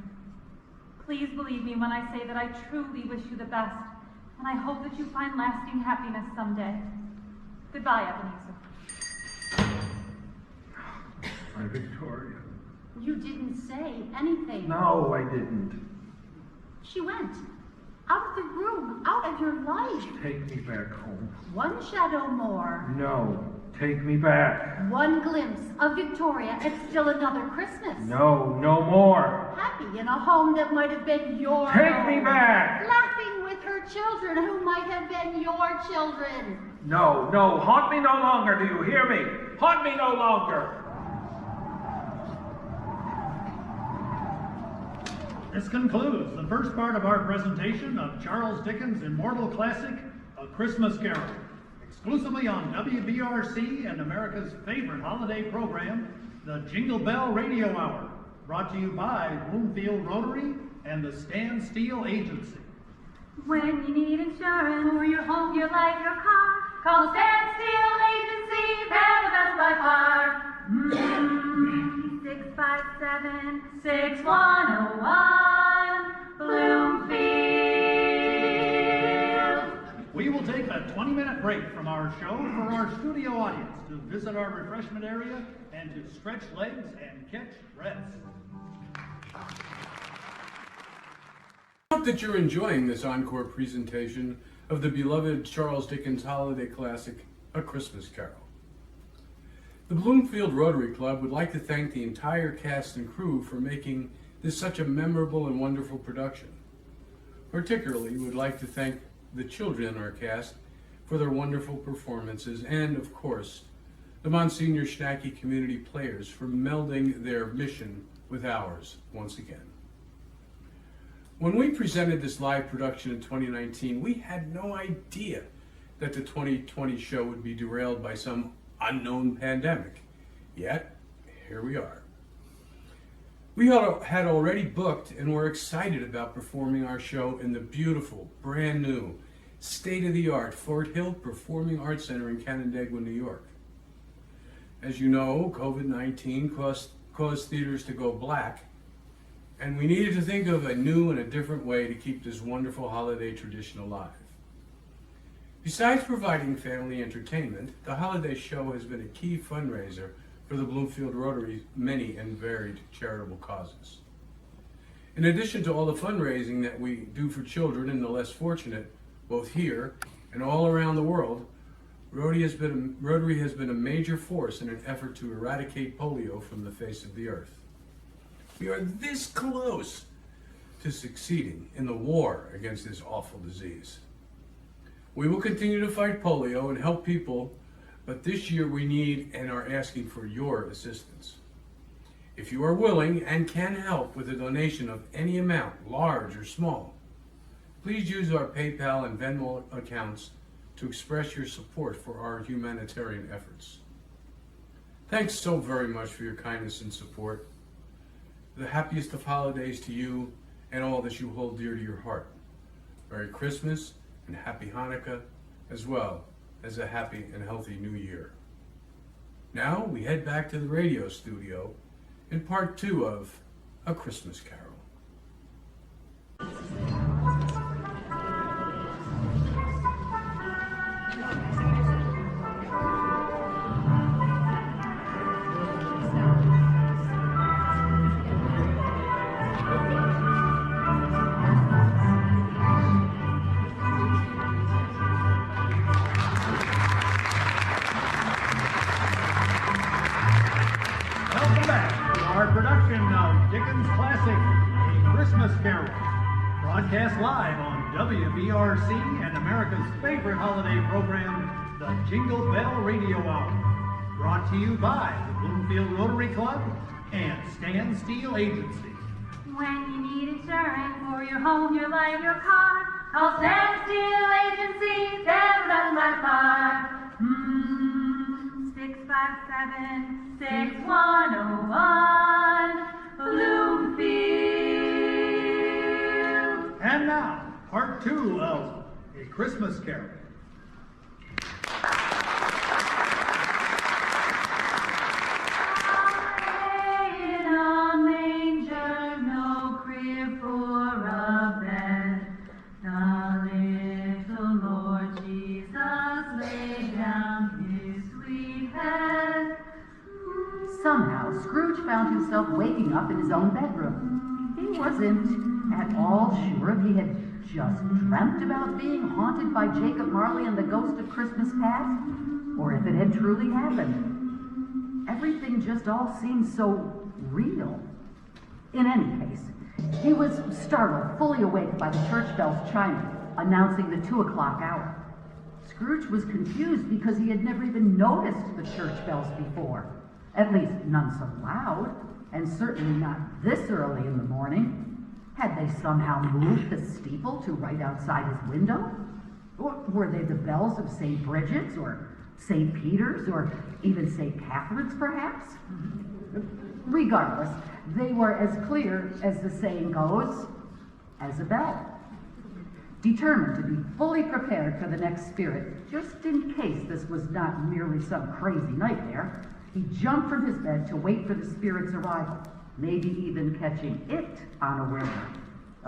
Please believe me when I say that I truly wish you the best, and I hope that you find lasting happiness someday. Goodbye, Ebenezer. My Victoria. You didn't say anything. No, I didn't. She went. Out of the room, out of your life. Take me back home. One shadow more. No, take me back. One glimpse of Victoria and still another Christmas. No, no more. Happy in a home that might have been your Take home. me back. Laughing with her children who might have been your children. No, haunt me no longer, do you hear me? Haunt me no longer. This concludes the first part of our presentation of Charles Dickens' immortal classic, A Christmas Carol, exclusively on WBRC and America's favorite holiday program, the Jingle Bell Radio Hour, brought to you by Bloomfield Rotary and the Stan Steele Agency. When you need insurance for your home, your life, your car, call Stan Steele Agency, they're the best by far. 657-6101, Bloomfield. We will take a 20-minute break from our show for our studio audience to visit our refreshment area and to stretch legs and catch breaths. I hope that you're enjoying this encore presentation of the beloved Charles Dickens holiday classic, A Christmas Carol. The Bloomfield Rotary Club would like to thank the entire cast and crew for making this such a memorable and wonderful production. Particularly, we would like to thank the children in our cast for their wonderful performances, and of course, the Monsignor Schnacky community players for melding their mission with ours once again. When we presented this live production in 2019, we had no idea that the 2020 show would be derailed by some unknown pandemic. Yet, here we are. We had already booked and were excited about performing our show in the beautiful, brand new, state-of-the-art Fort Hill Performing Arts Center in Canandaigua, New York. As you know, COVID-19 caused theaters to go black, and we needed to think of a new and a different way to keep this wonderful holiday tradition alive. Besides providing family entertainment, the holiday show has been a key fundraiser for the Bloomfield Rotary's many and varied charitable causes. In addition to all the fundraising that we do for children and the less fortunate, both here and all around the world, Rotary has been a major force in an effort to eradicate polio from the face of the earth. We are this close to succeeding in the war against this awful disease. We will continue to fight polio and help people, but this year we need and are asking for your assistance. If you are willing and can help with a donation of any amount, large or small, please use our PayPal and Venmo accounts to express your support for our humanitarian efforts. Thanks so very much for your kindness and support. The happiest of holidays to you and all that you hold dear to your heart. Merry Christmas and Happy Hanukkah, as well as a happy and healthy New Year. Now we head back to the radio studio in part 2 of A Christmas Carol. Welcome back to our production of Dickens Classic, A Christmas Carol, broadcast live on WBRC and America's favorite holiday program, the Jingle Bell Radio Hour, brought to you by the Bloomfield Rotary Club and Stan Steel Agency. When you need insurance for your home, your life, your car, call Stan Steel Agency, they're done by far. 657-6101, Bloomfield. And now, part 2 of A Christmas Carol. In a manger, no crib for a bed, the little Lord Jesus laid down his sweet head. Somehow, Scrooge found himself waking up in his own bedroom. He wasn't at all sure if he had just dreamt about being haunted by Jacob Marley and the ghost of Christmas past, or if it had truly happened. Everything just all seemed so real. In any case, he was startled, fully awake by the church bells chiming, announcing the 2 o'clock hour. Scrooge was confused because he had never even noticed the church bells before. At least none so loud, and certainly not this early in the morning. Had they somehow moved the steeple to right outside his window? Or were they the bells of St. Bridget's, or St. Peter's, or even St. Catherine's, perhaps? Regardless, they were as clear, as the saying goes, as a bell. Determined to be fully prepared for the next spirit, just in case this was not merely some crazy nightmare, he jumped from his bed to wait for the spirit's arrival, maybe even catching it unaware.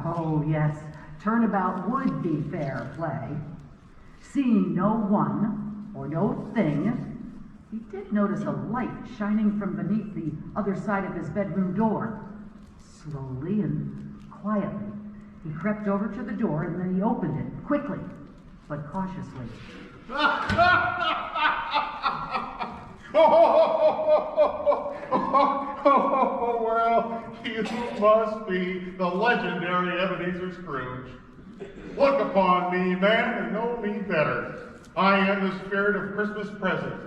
Oh yes, turnabout would be fair play. Seeing no one or no thing, he did notice a light shining from beneath the other side of his bedroom door. Slowly and quietly, he crept over to the door and then he opened it, quickly, but cautiously. Well, you must be the legendary Ebenezer Scrooge. Look upon me, man, and know me better. I am the spirit of Christmas present.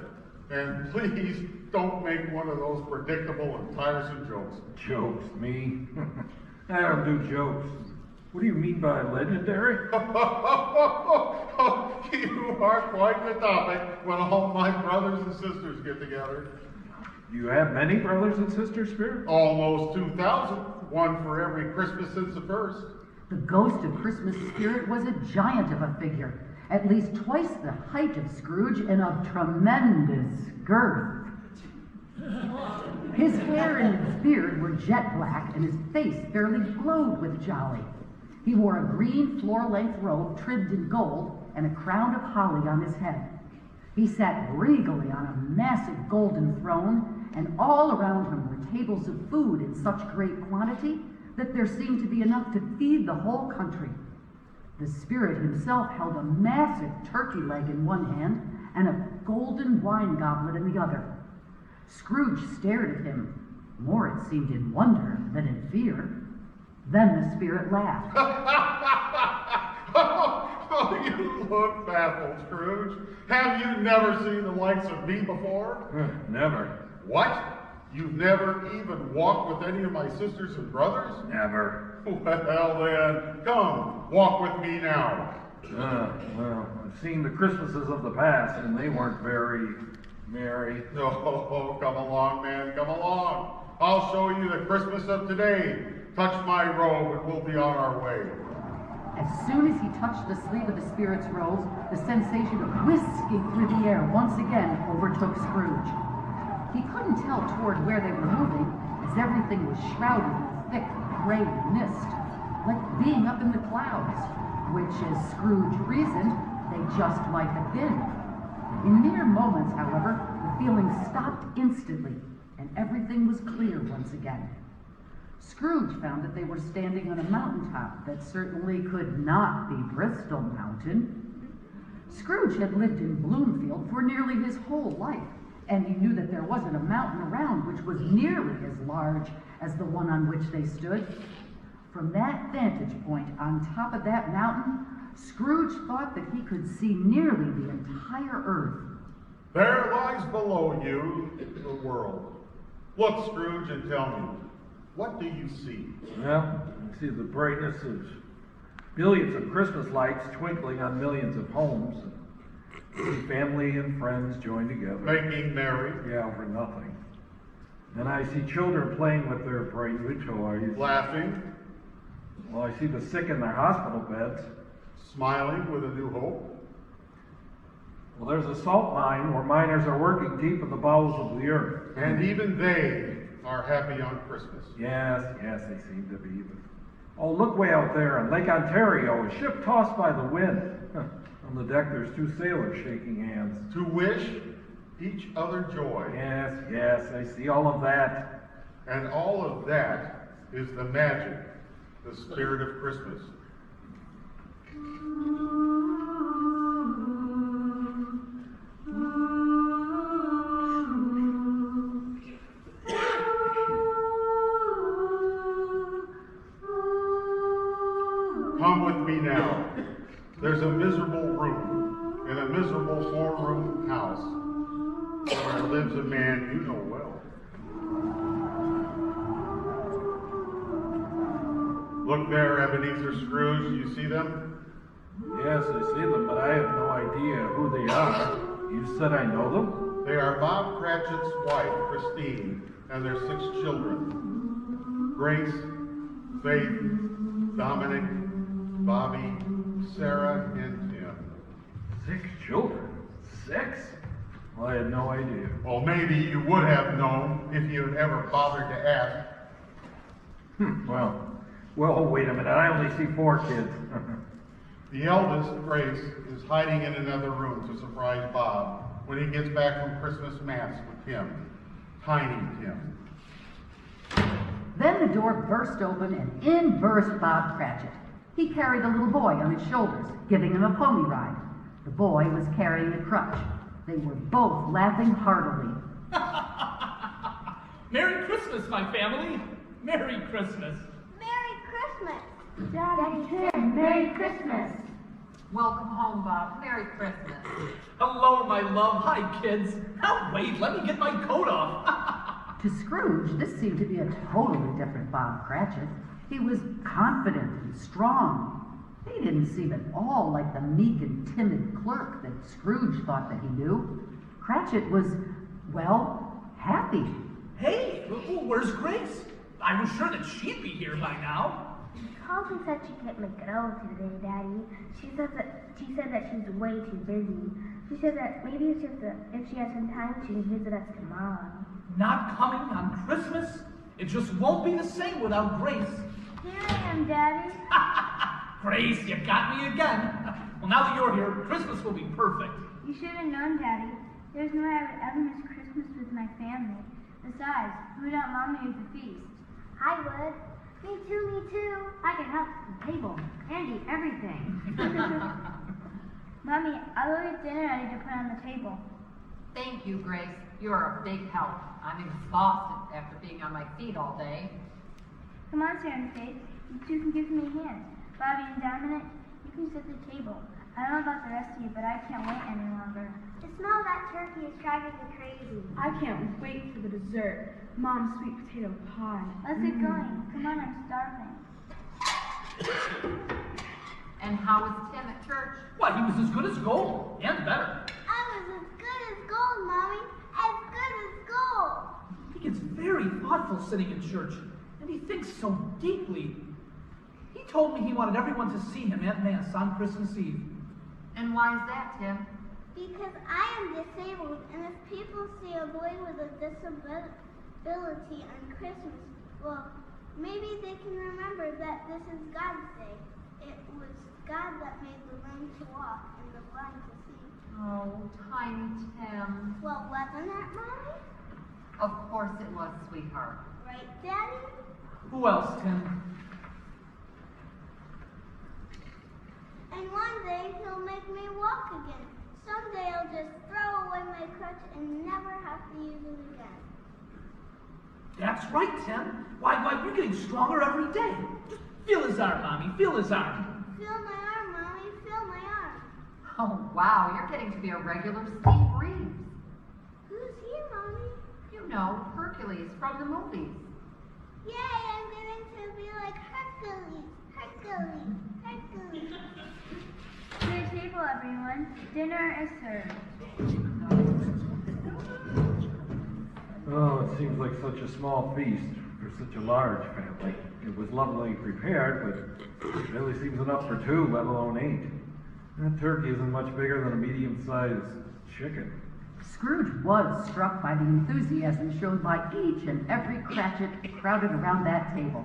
And please don't make one of those predictable and tiresome jokes. Jokes? Me? I don't do jokes. What do you mean by legendary? You are quite the topic when all my brothers and sisters get together. You have many brothers and sisters, Spirit? Almost 2,000. One for every Christmas since the first. The ghost of Christmas spirit was a giant of a figure, at least twice the height of Scrooge and of tremendous girth. His hair and his beard were jet black, and his face fairly glowed with jolly. He wore a green floor-length robe trimmed in gold and a crown of holly on his head. He sat regally on a massive golden throne, and all around him were tables of food in such great quantity that there seemed to be enough to feed the whole country. The spirit himself held a massive turkey leg in one hand and a golden wine goblet in the other. Scrooge stared at him, more it seemed in wonder than in fear. Then the spirit laughed. Oh, you look baffled, Scrooge. Have you never seen the likes of me before? Never. What? You've never even walked with any of my sisters and brothers? Never. Well then, come, walk with me now. Well, I've seen the Christmases of the past, and they weren't very merry. Oh, come along, man, come along. I'll show you the Christmas of today. Touch my robe and we'll be on our way. As soon as he touched the sleeve of the spirit's robe, the sensation of whisking through the air once again overtook Scrooge. He couldn't tell toward where they were moving, as everything was shrouded in thick gray mist, like being up in the clouds, which, as Scrooge reasoned, they just might have been. In mere moments, however, the feeling stopped instantly, and everything was clear once again. Scrooge found that they were standing on a mountaintop that certainly could not be Bristol Mountain. Scrooge had lived in Bloomfield for nearly his whole life, and he knew that there wasn't a mountain around which was nearly as large as the one on which they stood. From that vantage point on top of that mountain, Scrooge thought that he could see nearly the entire earth. There lies below you the world. Look, Scrooge, and tell me, what do you see? Well, I see the brightness of billions of Christmas lights twinkling on millions of homes. See family and friends joined together. Making merry. Yeah, over nothing. And I see children playing with their bright new toys. Laughing. Well, I see the sick in their hospital beds. Smiling with a new hope. Well, there's a salt mine where miners are working deep in the bowels of the earth. And even they are happy on Christmas. Yes, they seem to be. But oh, look way out there on Lake Ontario, a ship tossed by the wind. On the deck, there's two sailors shaking hands. To wish each other joy. Yes, I see all of that. And all of that is the magic, the spirit of Christmas. Come with me now. There's a miserable room in a miserable four-room house where lives a man you know well. Look there, Ebenezer Scrooge. Do you see them? Yes, I see them, but I have no idea who they are. You said I know them? They are Bob Cratchit's wife, Christine, and their 6 children. Grace, Faith, Dominic, Bobby, Sarah, and Tim. 6 children? 6? Well, I had no idea. Well, maybe you would have known if you had ever bothered to ask. Well, wait a minute. I only see 4 kids. The eldest, Grace, is hiding in another room to surprise Bob when he gets back from Christmas Mass with Tim. Tiny Tim. Then the door burst open and in burst Bob Cratchit. He carried the little boy on his shoulders, giving him a pony ride. The boy was carrying a crutch. They were both laughing heartily. Merry Christmas, my family! Merry Christmas! Merry Christmas! Daddy Tim, Merry Christmas! Welcome home, Bob. Merry Christmas. Hello, my love. Hi, kids. Now, wait, let me get my coat off. To Scrooge, this seemed to be a totally different Bob Cratchit. He was confident and strong. He didn't seem at all like the meek and timid clerk that Scrooge thought that he knew. Cratchit was, well, happy. Hey, where's Grace? I was sure that she'd be here by now. Carlton said she can't make it over today, Daddy. She said that she's way too busy. She said that maybe it's just if she has some time, she can visit us tomorrow. Not coming on Christmas? It just won't be the same without Grace. Here I am, Daddy. Grace, you got me again. Well, now that you're here, Christmas will be perfect. You should have known, Daddy. There's no way I would ever miss Christmas with my family. Besides, who would want Mommy at the feast? I would. Me too. I can help at the table and eat everything. Mommy, I'll go get dinner ready to put on the table. Thank you, Grace. You're a big help. I'm exhausted after being on my feet all day. Come on, Sarah and Faith. You two can give me a hand. Bobby and Dominic, you can sit at the table. I don't know about the rest of you, but I can't wait any longer. The smell of that turkey is driving me crazy. I can't wait for the dessert. Mom's sweet potato pie. Let's get going. Come on, I'm starving. And how was Tim at church? Why, he was as good as gold, and better. I was as good as gold, Mommy. As good as gold. He gets very thoughtful sitting in church, and he thinks so deeply. He told me he wanted everyone to see him at Mass on Christmas Eve. And why is that, Tim? Because I am disabled, and if people see a boy with a disability on Christmas, well, maybe they can remember that this is God's day. It was God that made the lame to walk and the blind to see. Oh, tiny Tim. Well, wasn't it, Mommy? Of course it was, sweetheart. Right, Daddy? Who else, Tim? And one day he'll make me walk again. Someday I'll just throw away my crutch and never have to use it again. That's right, Tim. Why, you're getting stronger every day. Just feel his arm, Mommy. Feel his arm. Feel my arm, Mommy. Feel my arm. Oh, wow, you're getting to be a regular Steve Reeves. Who's he, Mommy? You know, Hercules from the movies. Yay, I'm getting to be like Hercules. Hercules. Hercules. To the table, everyone. Dinner is served. Oh, it seems like such a small feast for such a large family. It was lovely prepared, but it really seems enough for two, let alone 8. That turkey isn't much bigger than a medium-sized chicken. Scrooge was struck by the enthusiasm shown by each and every Cratchit crowded around that table.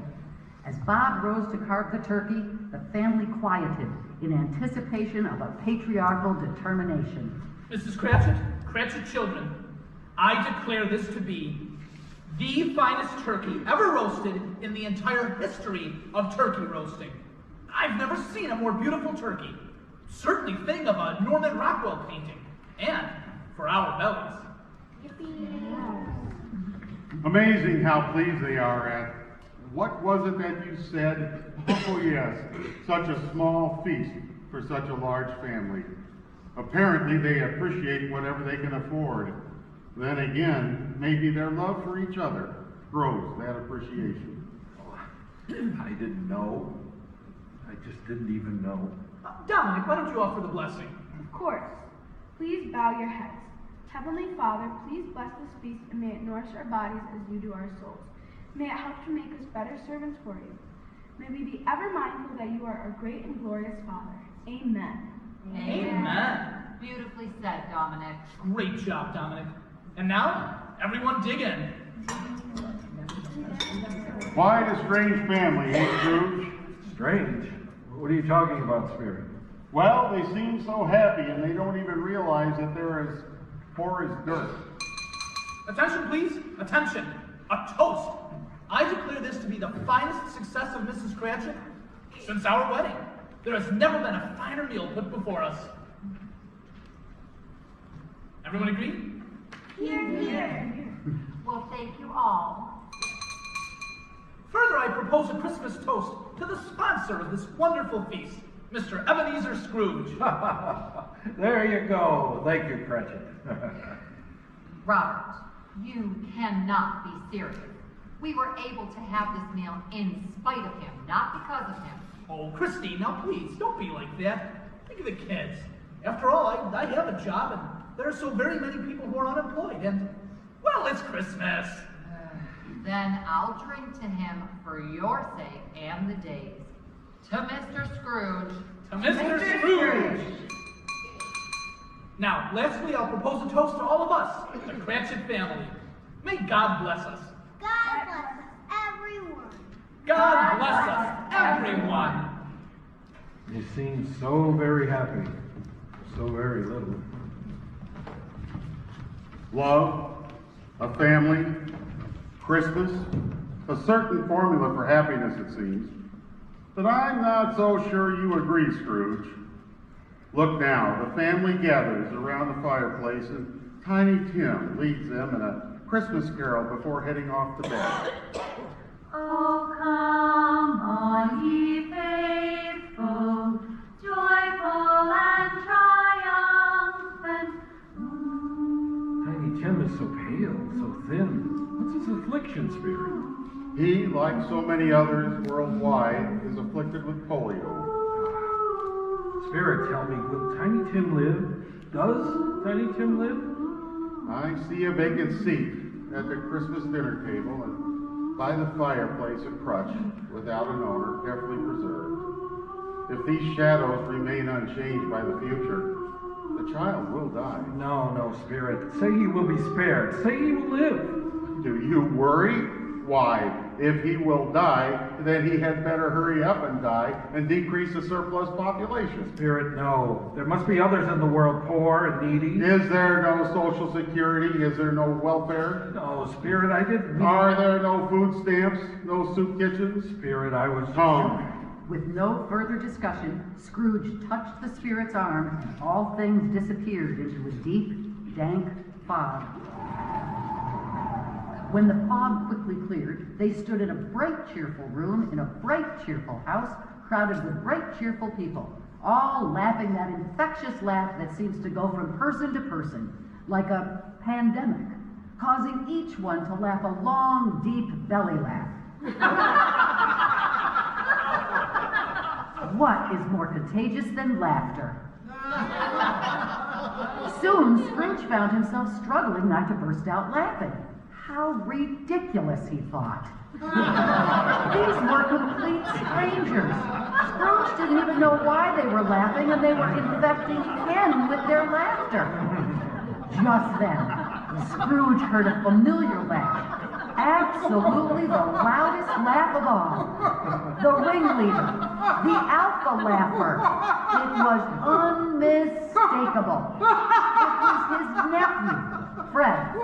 As Bob rose to carve the turkey, the family quieted in anticipation of a patriarchal determination. Mrs. Cratchit, Cratchit children, I declare this to be the finest turkey ever roasted in the entire history of turkey roasting. I've never seen a more beautiful turkey. Certainly thing of a Norman Rockwell painting. And for our bellies. Amazing how pleased they are at. What was it that you said? Oh yes, such a small feast for such a large family. Apparently they appreciate whatever they can afford. Then again, maybe their love for each other grows that appreciation. I didn't know. I just didn't even know. Dominic, why don't you offer the blessing? Of course. Please bow your heads. Heavenly Father, please bless this feast and may it nourish our bodies as you do our souls. May it help to make us better servants for you. May we be ever mindful that you are our great and glorious Father. Amen. Amen. Beautifully said, Dominic. Great job, Dominic. And now, everyone dig in. Quite a strange family, eh, Scrooge? Strange? What are you talking about, Spirit? Well, they seem so happy and they don't even realize that they're as poor as dirt. Attention, please. Attention. A toast. I declare this to be the finest success of Mrs. Cratchit since our wedding. There has never been a finer meal put before us. Everyone agree? Here, here. Well, thank you all. Further, I propose a Christmas toast to the sponsor of this wonderful feast, Mr. Ebenezer Scrooge. There you go. Thank you, Cratchit. Robert, you cannot be serious. We were able to have this meal in spite of him, not because of him. Oh, Christine, now please, don't be like that. Think of the kids. After all, I have a job, and there are so very many people who are unemployed, and, well, it's Christmas. Then I'll drink to him for your sake and the day's. To Mr. Scrooge. To Mr. Scrooge. Now, lastly, I'll propose a toast to all of us, the Cratchit family. May God bless us. God bless us, everyone. God bless us, everyone. You seem so very happy. So very little. Love, a family, Christmas, A certain formula for happiness, it seems. But I'm not so sure you agree, Scrooge. Look now, the family gathers around the fireplace and Tiny Tim leads them in a Christmas carol before heading off to bed. Oh, come all ye faithful, joyful and triumphant. Tiny Tim is so pale, so thin. What's his affliction, Spirit? He, like so many others worldwide, is afflicted with polio. Spirit, tell me, will Tiny Tim live? Does Tiny Tim live? I see a vacant seat at the Christmas dinner table, and by the fireplace a crutch without an owner, carefully preserved. If these shadows remain unchanged by the future, the child will die. No, Spirit. Say he will be spared. Say he will live. Do you worry? Why, if he will die, then he had better hurry up and die and decrease the surplus population. Spirit, no. There must be others in the world, poor and needy. Is there no social security? Is there no welfare? No, Spirit, I didn't mean... Are there no food stamps? No soup kitchens? Spirit, I was... Come. With no further discussion, Scrooge touched the spirit's arm, and all things disappeared into a deep, dank fog. When the fog quickly cleared, they stood in a bright, cheerful room in a bright, cheerful house, crowded with bright, cheerful people, all laughing that infectious laugh that seems to go from person to person, like a pandemic, causing each one to laugh a long, deep belly laugh. What is more contagious than laughter? Soon, Scrooge found himself struggling not to burst out laughing. How ridiculous, he thought. These were complete strangers. Scrooge didn't even know why they were laughing, and they were infecting him with their laughter. Just then, Scrooge heard a familiar laugh. Absolutely the loudest laugh of all. The ringleader, the alpha laugher. It was unmistakable. It was his nephew, Fred.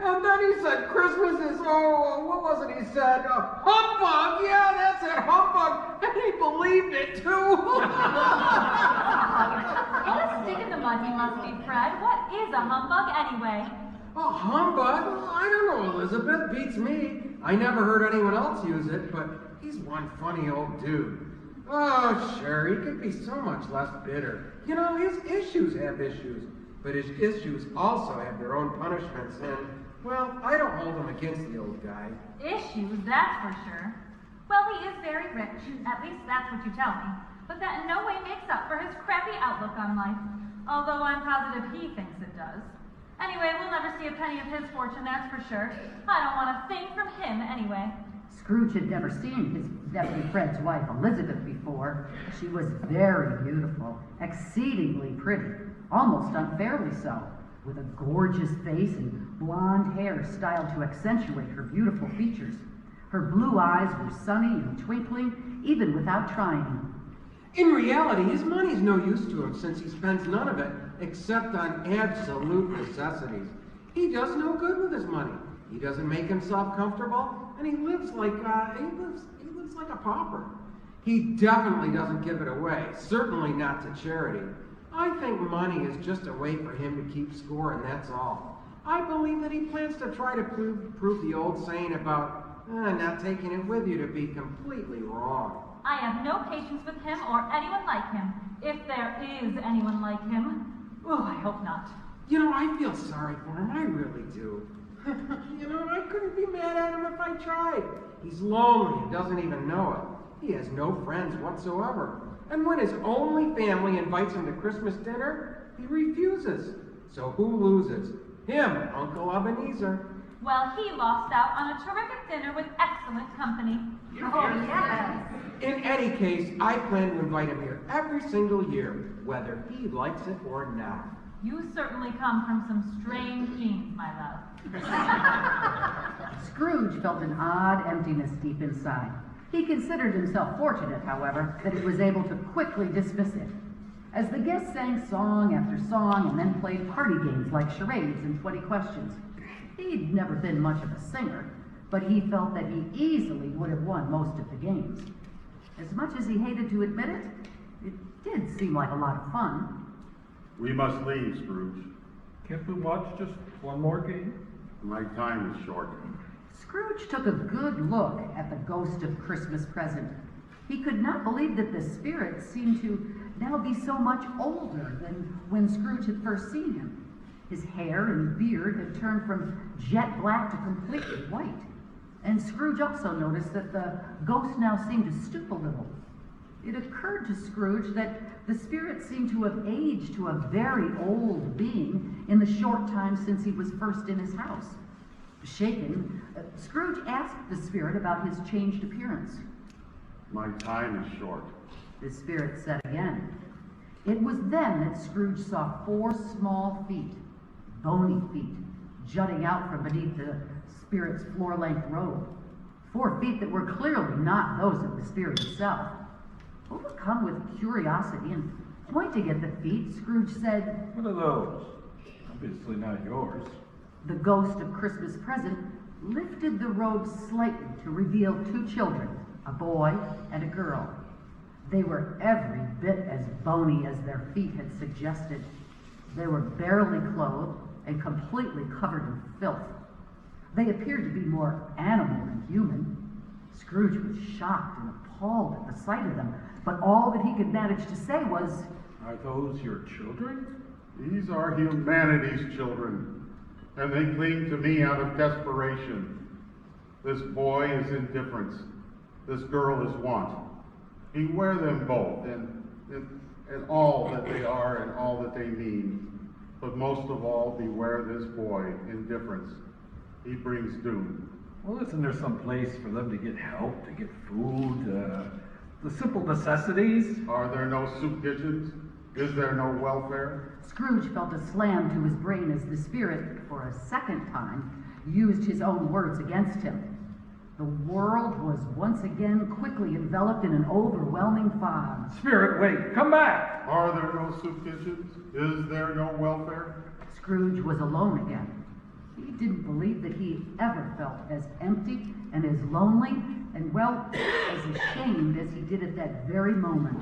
And then he said Christmas is, what was it he said? Humbug! Yeah, that's it, humbug! And he believed it, too! What a stick in the mud he must be, Fred. What is a humbug, anyway? A humbug? I don't know, Elizabeth. Beats me. I never heard anyone else use it, but he's one funny old dude. Oh, sure, he could be so much less bitter. You know, his issues have issues, but his issues also have their own punishments, and, well, I don't hold them against the old guy. Issues, that's for sure. Well, he is very rich. At least that's what you tell me. But that in no way makes up for his crappy outlook on life. Although I'm positive he thinks it does. Anyway, we'll never see a penny of his fortune, that's for sure. I don't want a thing from him, anyway. Scrooge had never seen his nephew Fred's wife, Elizabeth, before. She was very beautiful, exceedingly pretty, almost unfairly so, with a gorgeous face and blonde hair styled to accentuate her beautiful features. Her blue eyes were sunny and twinkling, even without trying. In reality, his money's no use to him since he spends none of it except on absolute necessities. He does no good with his money. He doesn't make himself comfortable, and he lives like a pauper. He definitely doesn't give it away, certainly not to charity. I think money is just a way for him to keep score, and that's all. I believe that he plans to try to prove the old saying about not taking it with you to be completely wrong. I have no patience with him or anyone like him, if there is anyone like him. Oh, I hope not. You know, I feel sorry for him, I really do. You know, I couldn't be mad at him if I tried. He's lonely and doesn't even know it. He has no friends whatsoever. And when his only family invites him to Christmas dinner, he refuses. So who loses? Him, Uncle Ebenezer. Well, he lost out on a terrific dinner with excellent company. Oh, yes. In any case, I plan to invite him here every single year, whether he likes it or not. You certainly come from some strange genes, my love. Scrooge felt an odd emptiness deep inside. He considered himself fortunate, however, that he was able to quickly dismiss it. As the guests sang song after song and then played party games like charades and 20 questions, He'd never been much of a singer, but he felt that he easily would have won most of the games. As much as he hated to admit it, it did seem like a lot of fun. We must leave, Scrooge. Can't we watch just one more game? My time is short. Scrooge took a good look at the ghost of Christmas present. He could not believe that the spirit seemed to now be so much older than when Scrooge had first seen him. His hair and beard had turned from jet black to completely white. And Scrooge also noticed that the ghost now seemed to stoop a little. It occurred to Scrooge that the spirit seemed to have aged to a very old being in the short time since he was first in his house. Shaken, Scrooge asked the spirit about his changed appearance. My time is short. The spirit said again. It was then that Scrooge saw 4 small feet, bony feet, jutting out from beneath the spirit's floor-length robe. 4 feet that were clearly not those of the spirit itself. Overcome with curiosity and pointing at the feet, Scrooge said, What are those? Obviously not yours. The ghost of Christmas present lifted the robe slightly to reveal 2 children, a boy and a girl. They were every bit as bony as their feet had suggested. They were barely clothed and completely covered in filth. They appeared to be more animal than human. Scrooge was shocked and appalled at the sight of them, but all that he could manage to say was, Are those your children? These are humanity's children, and they cling to me out of desperation. This boy is indifference. This girl is want. Beware them both, and all that they are and all that they mean. But most of all, beware this boy, indifference. He brings doom. Well, isn't there some place for them to get help, to get food, the simple necessities? Are there no soup kitchens? Is there no welfare? Scrooge felt a slam to his brain as the spirit, for a second time, used his own words against him. The world was once again quickly enveloped in an overwhelming fog. Spirit, wait, come back! Are there no soup kitchens? Is there no welfare? Scrooge was alone again. He didn't believe that he ever felt as empty and as lonely and, well, as ashamed as he did at that very moment.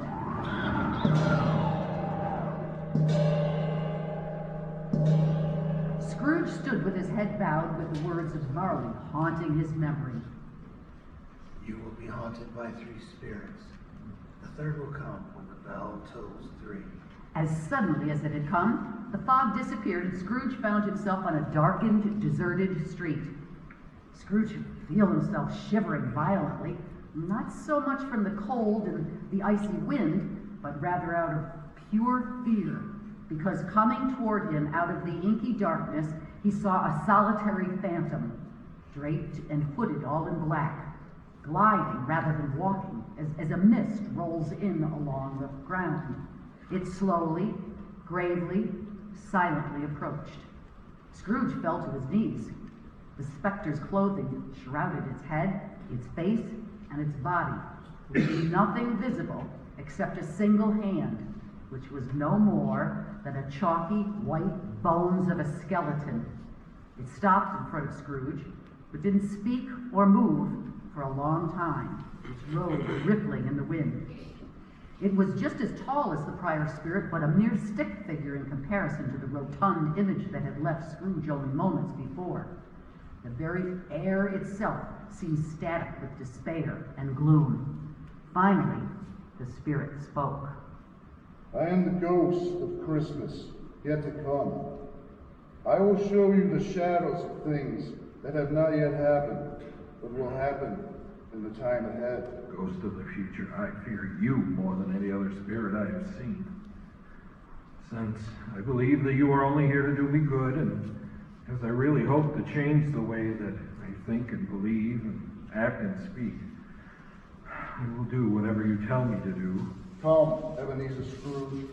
Scrooge stood with his head bowed with the words of Marley haunting his memory. You will be haunted by 3 spirits. The third will come when the bell tolls 3. As suddenly as it had come, the fog disappeared and Scrooge found himself on a darkened, deserted street. Scrooge could feel himself shivering violently, not so much from the cold and the icy wind, but rather out of pure fear, because coming toward him out of the inky darkness, he saw a solitary phantom, draped and hooded all in black, gliding rather than walking, as a mist rolls in along the ground. It slowly, gravely, silently approached. Scrooge fell to his knees. The specter's clothing shrouded its head, its face, and its body, leaving nothing visible except a single hand, which was no more than a chalky white bones of a skeleton. It stopped in front of Scrooge, but didn't speak or move for a long time, its robe rippling in the wind. It was just as tall as the prior spirit, but a mere stick figure in comparison to the rotund image that had left Scrooge only moments before. The very air itself seemed static with despair and gloom. Finally, the spirit spoke. I am the ghost of Christmas, yet to come. I will show you the shadows of things that have not yet happened, but will happen in the time ahead. Ghost of the future, I fear you more than any other spirit I have seen. Since I believe that you are only here to do me good, and as I really hope to change the way that I think and believe and act and speak, I will do whatever you tell me to do. Come, Ebenezer Scrooge.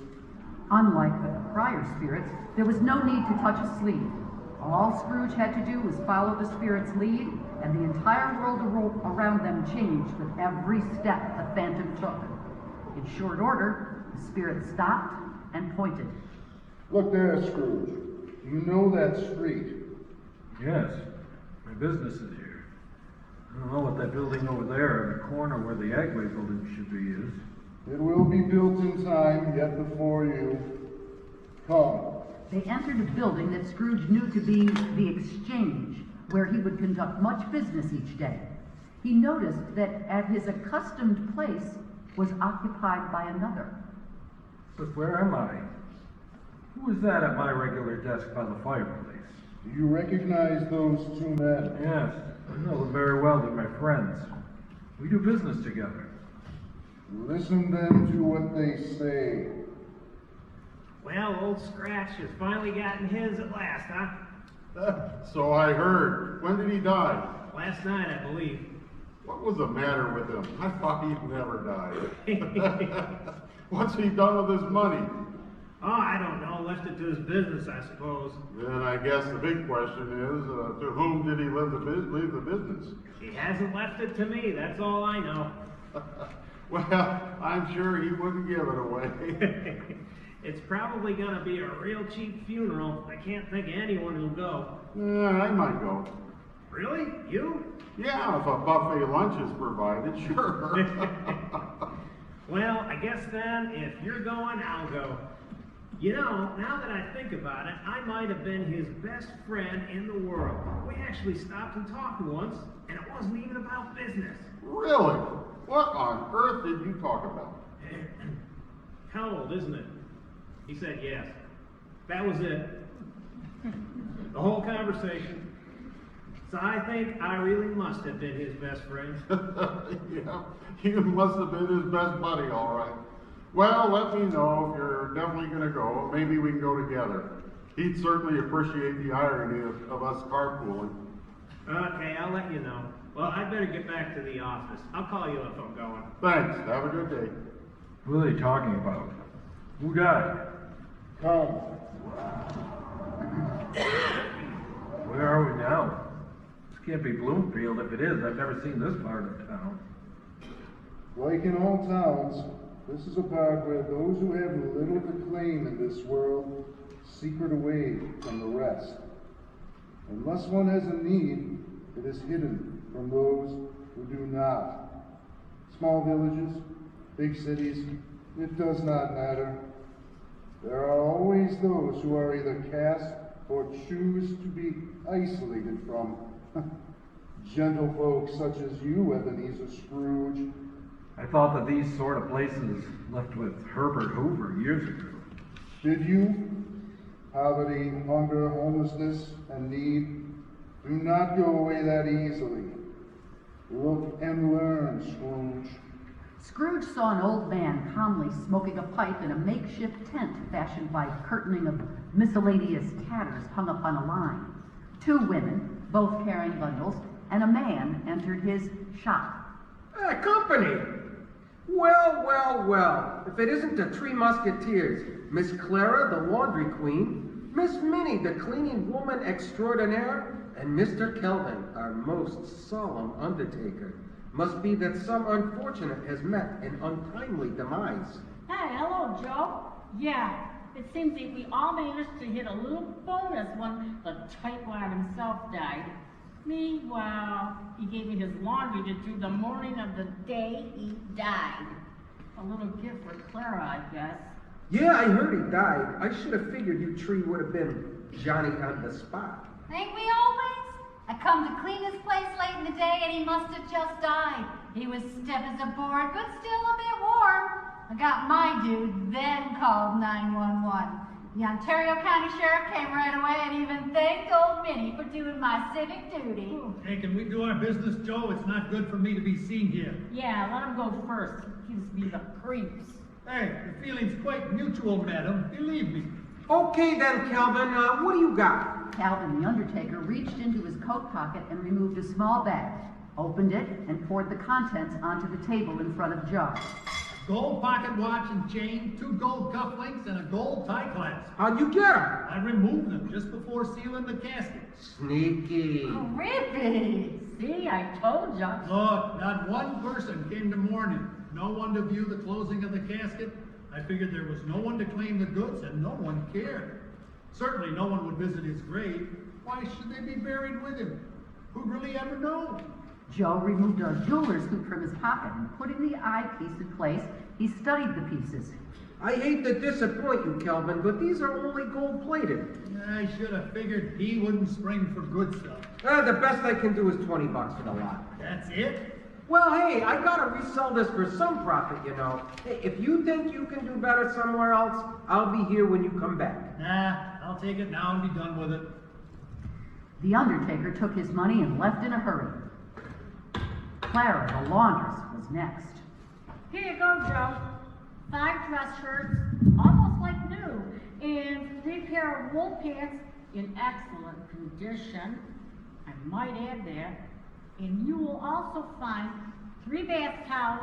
Unlike the prior spirits, there was no need to touch a sleeve. All Scrooge had to do was follow the spirit's lead, and the entire world around them changed with every step the phantom took. In short order, the spirit stopped and pointed. Look there, Scrooge. You know that street. Yes, my business is here. I don't know what that building over there in the corner where the Agway building should be is. It will be built in time, yet before you. Come. They entered a building that Scrooge knew to be the Exchange, where he would conduct much business each day. He noticed that at his accustomed place was occupied by another. But where am I? Who is that at my regular desk by the fireplace? Do you recognize those two men? Yes, I know them very well. They're my friends. We do business together. Listen then to what they say. Well, old Scratch has finally gotten his at last, huh? So I heard. When did he die? Last night, I believe. What was the matter with him? I thought he'd never die. What's he done with his money? Oh, I don't know. Left it to his business, I suppose. Then I guess the big question is, to whom did he leave the business? He hasn't left it to me. That's all I know. Well, I'm sure he wouldn't give it away. It's probably going to be a real cheap funeral. I can't think of anyone who'll go. I might go. Really? You? Yeah, if a buffet lunch is provided, sure. Well, I guess then, if you're going, I'll go. You know, now that I think about it, I might have been his best friend in the world. We actually stopped and talked once, and it wasn't even about business. Really? What on earth did you talk about? How old, isn't it? He said yes. That was it. The whole conversation. So I think I really must have been his best friend. Yeah, you must have been his best buddy, all right. Well, let me know if you're definitely going to go. Maybe we can go together. He'd certainly appreciate the irony of us carpooling. Okay, I'll let you know. Well, I'd better get back to the office. I'll call you if I'm going. Thanks. Have a good day. What are they talking about? Who died? Come. Where are we now? This can't be Bloomfield. If it is, I've never seen this part of town. Like in all towns, this is a part where those who have little to claim in this world secret away from the rest. Unless one has a need, it is hidden from those who do not. Small villages, big cities, it does not matter. There are always those who are either cast or choose to be isolated from. Gentle folks such as you, Ebenezer Scrooge. I thought that these sort of places left with Herbert Hoover years ago. Did you? Poverty, hunger, homelessness, and need do not go away that easily. Look and learn, Scrooge. Scrooge saw an old man calmly smoking a pipe in a makeshift tent fashioned by curtaining of miscellaneous tatters hung up on a line. Two women, both carrying bundles, and a man entered his shop. Company! Well, well, well. If it isn't the Three Musketeers, Miss Clara, the laundry queen, Miss Minnie, the cleaning woman extraordinaire, and Mr. Kelvin, our most solemn undertaker. Must be that some unfortunate has met an untimely demise. Hey, hello, Joe. Yeah, it seems that we all managed to hit a little bonus when the tightwad himself died. Me, wow, he gave me his laundry to do the morning of the day he died. A little gift for Clara, I guess. Yeah, I heard he died. I should have figured you three would have been Johnny on the spot. Ain't we always? I come to clean his place late in the day and he must have just died. He was stiff as a board, but still a bit warm. I got my dude, then called 911. The Ontario County Sheriff came right away and even thanked old Minnie for doing my civic duty. Hey, can we do our business, Joe? It's not good for me to be seen here. Yeah, let him go first. Gives me the creeps. Hey, the feeling's quite mutual, madam. Believe me. Okay then, Calvin, what do you got? Calvin, the undertaker, reached into his coat pocket and removed a small bag, opened it, and poured the contents onto the table in front of Joe. Gold pocket watch and chain, 2 gold cufflinks, and a gold tie clasp. How'd you get them? I removed them just before sealing the casket. Sneaky. Creepy. See, I told ya. Look, not one person came to mourn him. No one to view the closing of the casket. I figured there was no one to claim the goods, and no one cared. Certainly no one would visit his grave. Why should they be buried with him? Who'd really ever know? Joe removed a jeweler's hoop from his pocket and putting the eyepiece in place, he studied the pieces. I hate to disappoint you, Kelvin, but these are only gold-plated. I should have figured he wouldn't spring for good stuff. The best I can do is $20 for the lot. That's it? Well, hey, I gotta resell this for some profit, you know. Hey, if you think you can do better somewhere else, I'll be here when you come back. Nah, I'll take it now and be done with it. The undertaker took his money and left in a hurry. Clara, the laundress, was next. Here you go, Joe. 5 dress shirts, almost like new, and 3 pair of wool pants in excellent condition. I might add that. And you will also find 3 bath towels,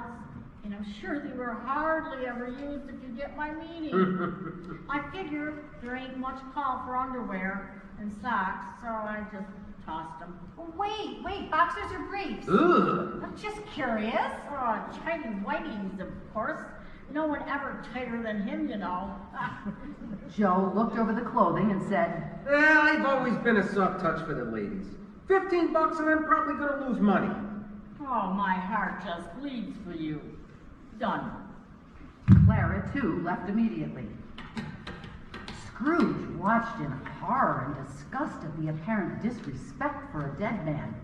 and I'm sure they were hardly ever used if you get my meaning. I figure there ain't much call for underwear and socks, so I just tossed them. Wait, boxers or briefs? Ugh. I'm just curious. Oh, China whitings, of course. No one ever tighter than him, you know. Joe looked over the clothing and said, I've always been a soft touch for the ladies. $15 and I'm probably gonna lose money. Oh, my heart just bleeds for you. Done. Clara, too, left immediately. Scrooge watched in horror and disgust at the apparent disrespect for a dead man.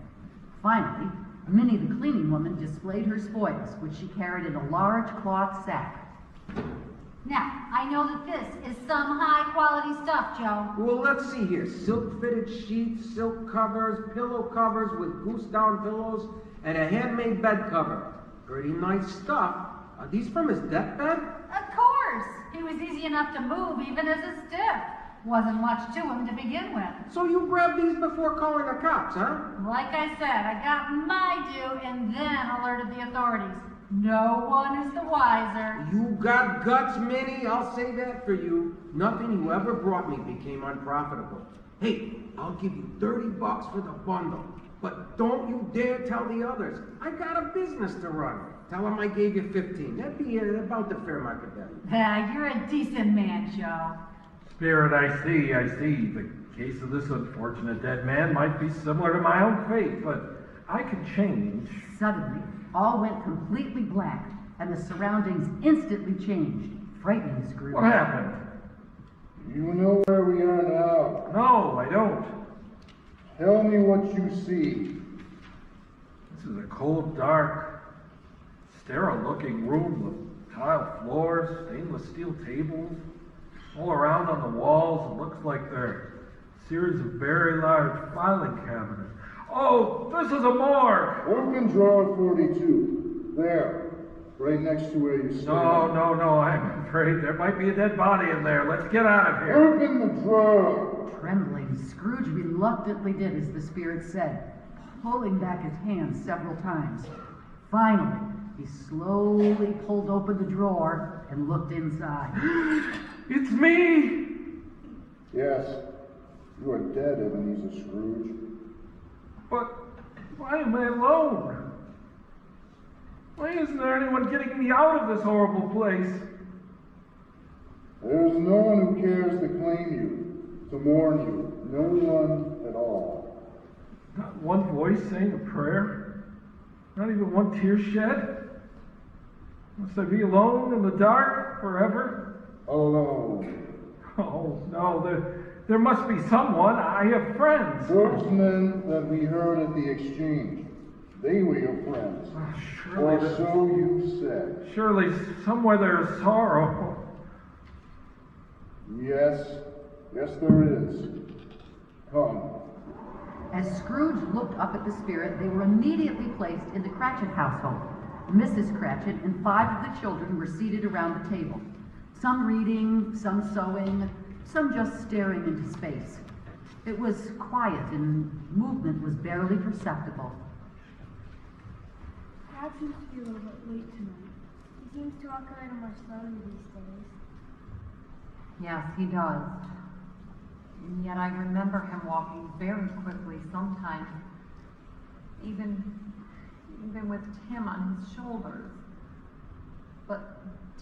Finally, Minnie the cleaning woman displayed her spoils, which she carried in a large cloth sack. Now, I know that this is some high-quality stuff, Joe. Well, let's see here. Silk-fitted sheets, silk covers, pillow covers with goose-down pillows, and a handmade bed cover. Pretty nice stuff. Are these from his deathbed? Of course. He was easy enough to move, even as a stiff. Wasn't much to him to begin with. So you grabbed these before calling the cops, huh? Like I said, I got my due and then alerted the authorities. No one is the wiser. You got guts, Minnie. I'll say that for you. Nothing you ever brought me became unprofitable. Hey, I'll give you $30 for the bundle. But don't you dare tell the others. I got a business to run. Tell them I gave you 15. That'd be about the fair market value. You're a decent man, Joe. Spirit, I see. The case of this unfortunate dead man might be similar to my own fate, but I can change. Suddenly, all went completely black, and the surroundings instantly changed, frightening Scrooge. What happened? You know where we are now. No, I don't. Tell me what you see. This is a cold, dark, sterile-looking room with tile floors, stainless steel tables. All around on the walls, it looks like they're a series of very large filing cabinets. Oh, this is a morgue! Open drawer 42. There. Right next to where you stand. No, I'm afraid there might be a dead body in there. Let's get out of here. Open the drawer! Trembling, Scrooge reluctantly did as the spirit said, pulling back his hand several times. Finally, he slowly pulled open the drawer and looked inside. It's me! Yes, you are dead, Ebenezer Scrooge. But why am I alone? Why isn't there anyone getting me out of this horrible place? There is no one who cares to claim you, to mourn you. No one at all. Not one voice saying a prayer? Not even one tear shed? Must I be alone in the dark forever? Alone. Oh, no, there must be someone. I have friends. Those men that we heard at the exchange, they were your friends. Surely or so you said. Surely somewhere there is sorrow. Yes, there is. Come. As Scrooge looked up at the spirit, they were immediately placed in the Cratchit household. Mrs. Cratchit and 5 of the children were seated around the table. Some reading, some sewing, some just staring into space. It was quiet and movement was barely perceptible. Dad seems to be a little bit late tonight. He seems to walk a little more slowly these days. Yes, he does. And yet I remember him walking very quickly sometimes, even with Tim on his shoulders. But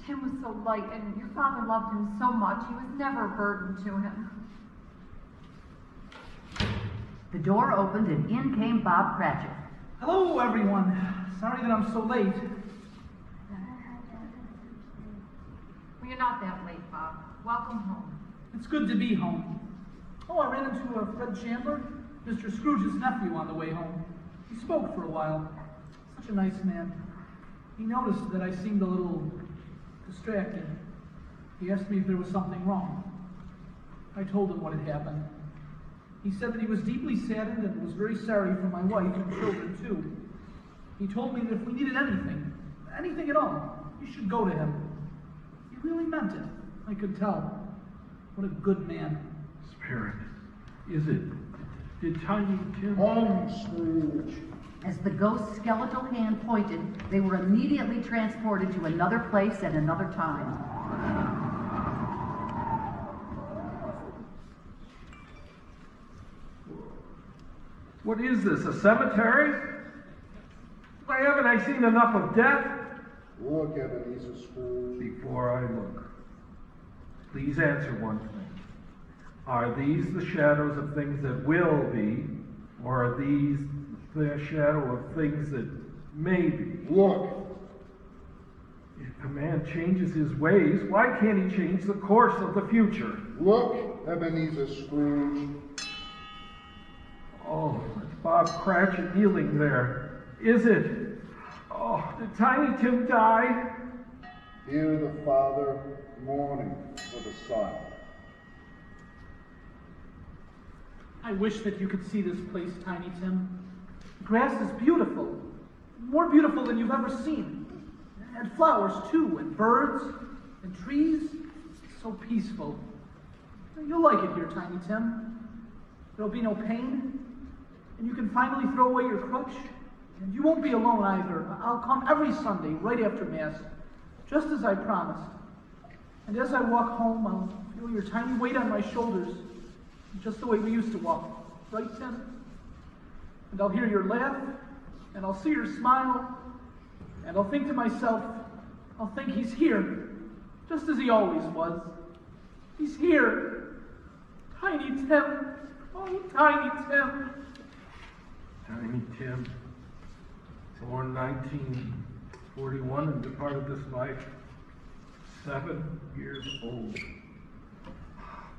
Tim was so light, and your father loved him so much, he was never a burden to him. The door opened and in came Bob Cratchit. Hello, everyone. Sorry that I'm so late. Well, you're not that late, Bob. Welcome home. It's good to be home. Oh, I ran into Fred Chandler, Mr. Scrooge's nephew, on the way home. He spoke for a while. Such a nice man. He noticed that I seemed a little distracted. He asked me if there was something wrong. I told him what had happened. He said that he was deeply saddened and was very sorry for my wife and children, too. He told me that if we needed anything at all, you should go to him. He really meant it. I could tell. What a good man. Spirit, is it? Did Tiny Tim... Home, Scrooge. As the ghost's skeletal hand pointed, they were immediately transported to another place at another time. What is this, a cemetery? Why haven't I seen enough of death? Look, Ebenezer Scrooge. Before I look, please answer one thing. Are these the shadows of things that will be, or are these the shadow of things that may be? Look. If a man changes his ways, why can't he change the course of the future? Look, Ebenezer Scrooge. Oh, it's Bob Cratchit kneeling there. Is it? Oh, did Tiny Tim die? Hear the father mourning for the son. I wish that you could see this place, Tiny Tim. The grass is beautiful. More beautiful than you've ever seen. And flowers, too, and birds, and trees. So peaceful. You'll like it here, Tiny Tim. There'll be no pain. And you can finally throw away your crutch. And you won't be alone either. I'll come every Sunday, right after Mass, just as I promised. And as I walk home, I'll feel your tiny weight on my shoulders, just the way we used to walk. Right, Tim? And I'll hear your laugh, and I'll see your smile, and I'll think to myself, I'll think he's here, just as he always was. He's here. Tiny Tim. Oh, Tiny Tim. Tiny Tim, born 1941 and departed this life 7 years old.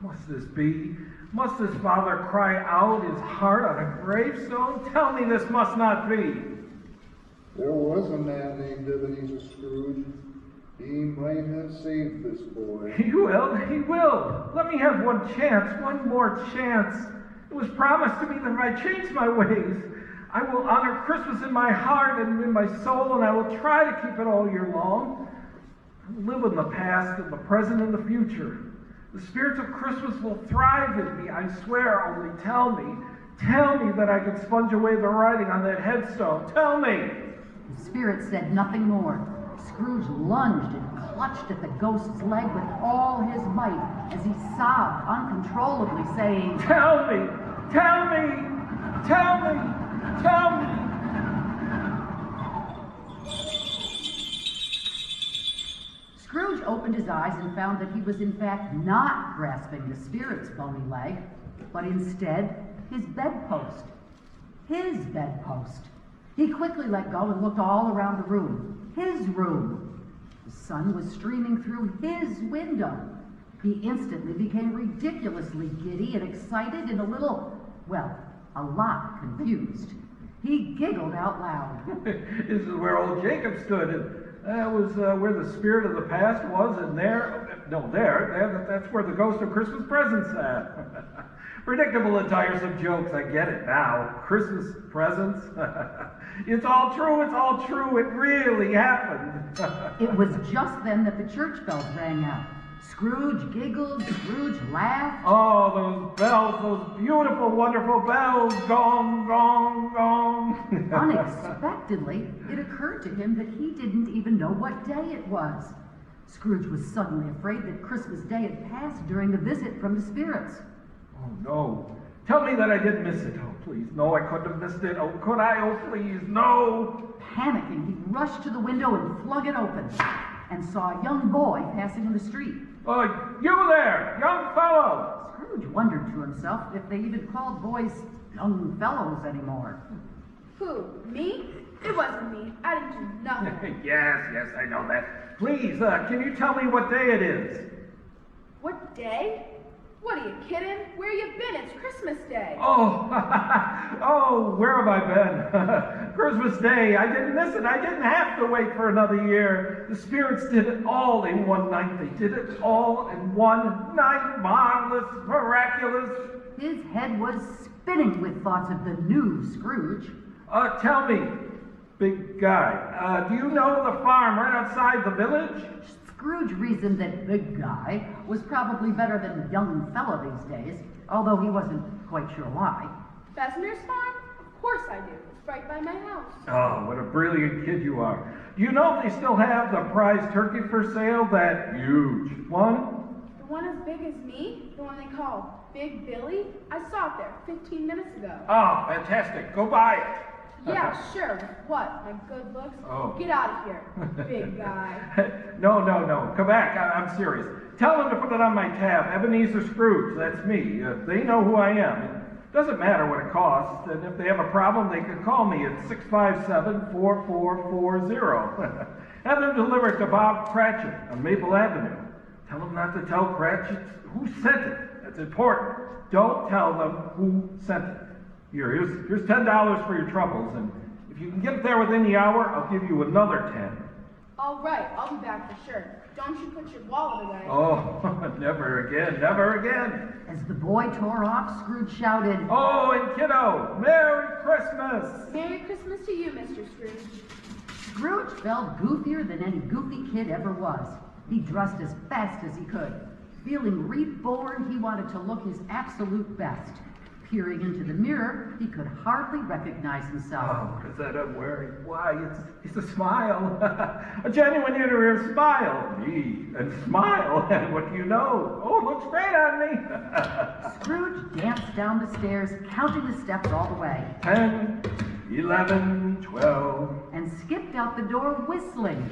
Must this be? Must this father cry out his heart on a gravestone? Tell me this must not be. There was a man named Ebenezer Scrooge. He might have saved this boy. He will, he will. Let me have one chance, one more chance. It was promised to me that if I change my ways, I will honor Christmas in my heart and in my soul, and I will try to keep it all year long. I will live in the past and the present and the future. The spirits of Christmas will thrive in me, I swear. Only tell me that I can sponge away the writing on that headstone. Tell me. The spirit said nothing more. Scrooge lunged and clutched at the ghost's leg with all his might as he sobbed uncontrollably, saying, Tell me, tell me, tell me. Tell me! Scrooge opened his eyes and found that he was in fact not grasping the spirit's bony leg, but instead his bedpost. His bedpost. He quickly let go and looked all around the room. His room. The sun was streaming through his window. He instantly became ridiculously giddy and excited and a lot confused. He giggled out loud. This is where old Jacob stood, and that was where the spirit of the past was, and that's where the ghost of Christmas presents sat. Predictable and tiresome jokes, I get it now. Christmas presents? It's all true, it really happened. It was just then that the church bells rang out. Scrooge giggled, Scrooge laughed. Oh, those bells, those beautiful, wonderful bells. Gong, gong, gong. Unexpectedly, it occurred to him that he didn't even know what day it was. Scrooge was suddenly afraid that Christmas Day had passed during the visit from the spirits. Oh, no. Tell me that I didn't miss it. Oh, please. No, I couldn't have missed it. Oh, could I? Oh, please. No. Panicking, he rushed to the window and flung it open and saw a young boy passing in the street. You there, young fellow. Scrooge wondered to himself if they even called boys young fellows anymore. Who? Me? It wasn't me. I didn't do nothing. Yes, I know that. Please, can you tell me what day it is? What day? What are you kidding? Where you been? It's Christmas Day. Oh, oh, where have I been? Christmas Day. I didn't miss it. I didn't have to wait for another year. The spirits did it all in one night. They did it all in one night. Marvelous, miraculous. His head was spinning with thoughts of the new Scrooge. Tell me, big guy, do you know the farm right outside the village? Scrooge reasoned that big guy was probably better than young fellow these days, although he wasn't quite sure why. Bessemer's farm? Of course I do. It's right by my house. Oh, what a brilliant kid you are. Do you know they still have the prize turkey for sale, that huge one? The one as big as me? The one they call Big Billy? I saw it there 15 minutes ago. Oh, fantastic. Go buy it. Yeah, sure. What? My good looks? Oh. Get out of here, big guy. No. Come back. I'm serious. Tell them to put it on my tab. Ebenezer Scrooge. That's me. They know who I am. It doesn't matter what it costs. And if they have a problem, they can call me at 657-4440. Have them deliver it to Bob Cratchit on Maple Avenue. Tell them not to tell Cratchit who sent it. That's important. Don't tell them who sent it. Here's $10 for your troubles, and if you can get it there within the hour, I'll give you another 10. All right, I'll be back for sure. Don't you put your wallet away. Oh, never again, never again. As the boy tore off, Scrooge shouted, "Oh, and kiddo, Merry Christmas!" Merry Christmas to you, Mr. Scrooge. Scrooge felt goofier than any goofy kid ever was. He dressed as fast as he could. Feeling reborn, he wanted to look his absolute best. Peering into the mirror, he could hardly recognize himself. Oh, what is that I'm wearing? Why, it's a smile. A genuine inner smile. Me, and smile, and what do you know? Oh, it looks great on me. Scrooge danced down the stairs, counting the steps all the way. 10, 11, 12. And skipped out the door whistling.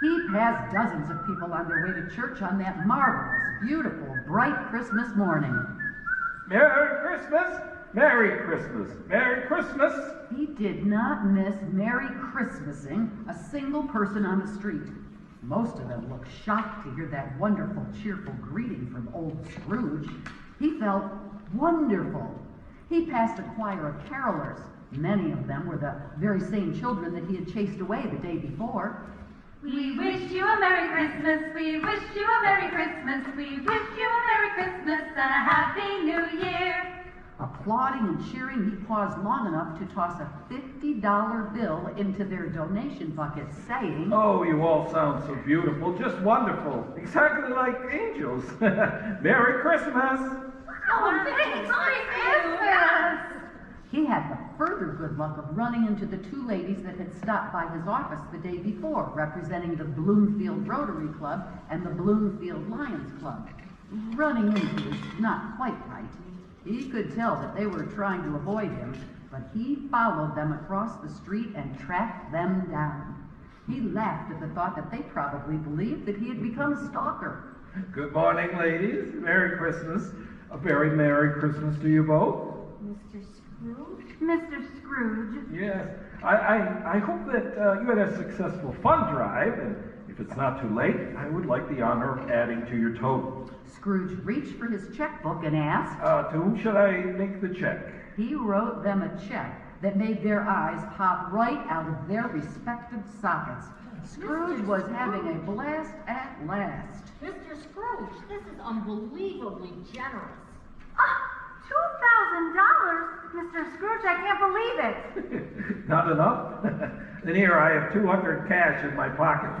He passed dozens of people on their way to church on that marvelous, beautiful, bright Christmas morning. Merry Christmas! Merry Christmas! Merry Christmas! He did not miss Merry Christmasing a single person on the street. Most of them looked shocked to hear that wonderful, cheerful greeting from old Scrooge. He felt wonderful. He passed a choir of carolers. Many of them were the very same children that he had chased away the day before. We wish you a Merry Christmas, we wish you a Merry Christmas, we wish you a Merry Christmas and a Happy New Year. Applauding and cheering, he paused long enough to toss a $50 bill into their donation bucket, saying, "Oh, you all sound so beautiful, just wonderful, exactly like angels. Merry Christmas!" Oh, thanks, Christmas! He had the further good luck of running into the two ladies that had stopped by his office the day before, representing the Bloomfield Rotary Club and the Bloomfield Lions Club. Running into is not quite right. He could tell that they were trying to avoid him, but he followed them across the street and tracked them down. He laughed at the thought that they probably believed that he had become a stalker. Good morning, ladies. Merry Christmas. A very Merry Christmas to you both. Mr. Scrooge? Mr. Scrooge? Yes. I hope that you had a successful fund drive, and if it's not too late, I would like the honor of adding to your total. Scrooge reached for his checkbook and asked, To whom should I make the check? He wrote them a check that made their eyes pop right out of their respective sockets. Scrooge was having a blast at last. Mr. Scrooge, this is unbelievably generous. $2,000? Mr. Scrooge, I can't believe it. Not enough? Then here, I have $200 cash in my pockets.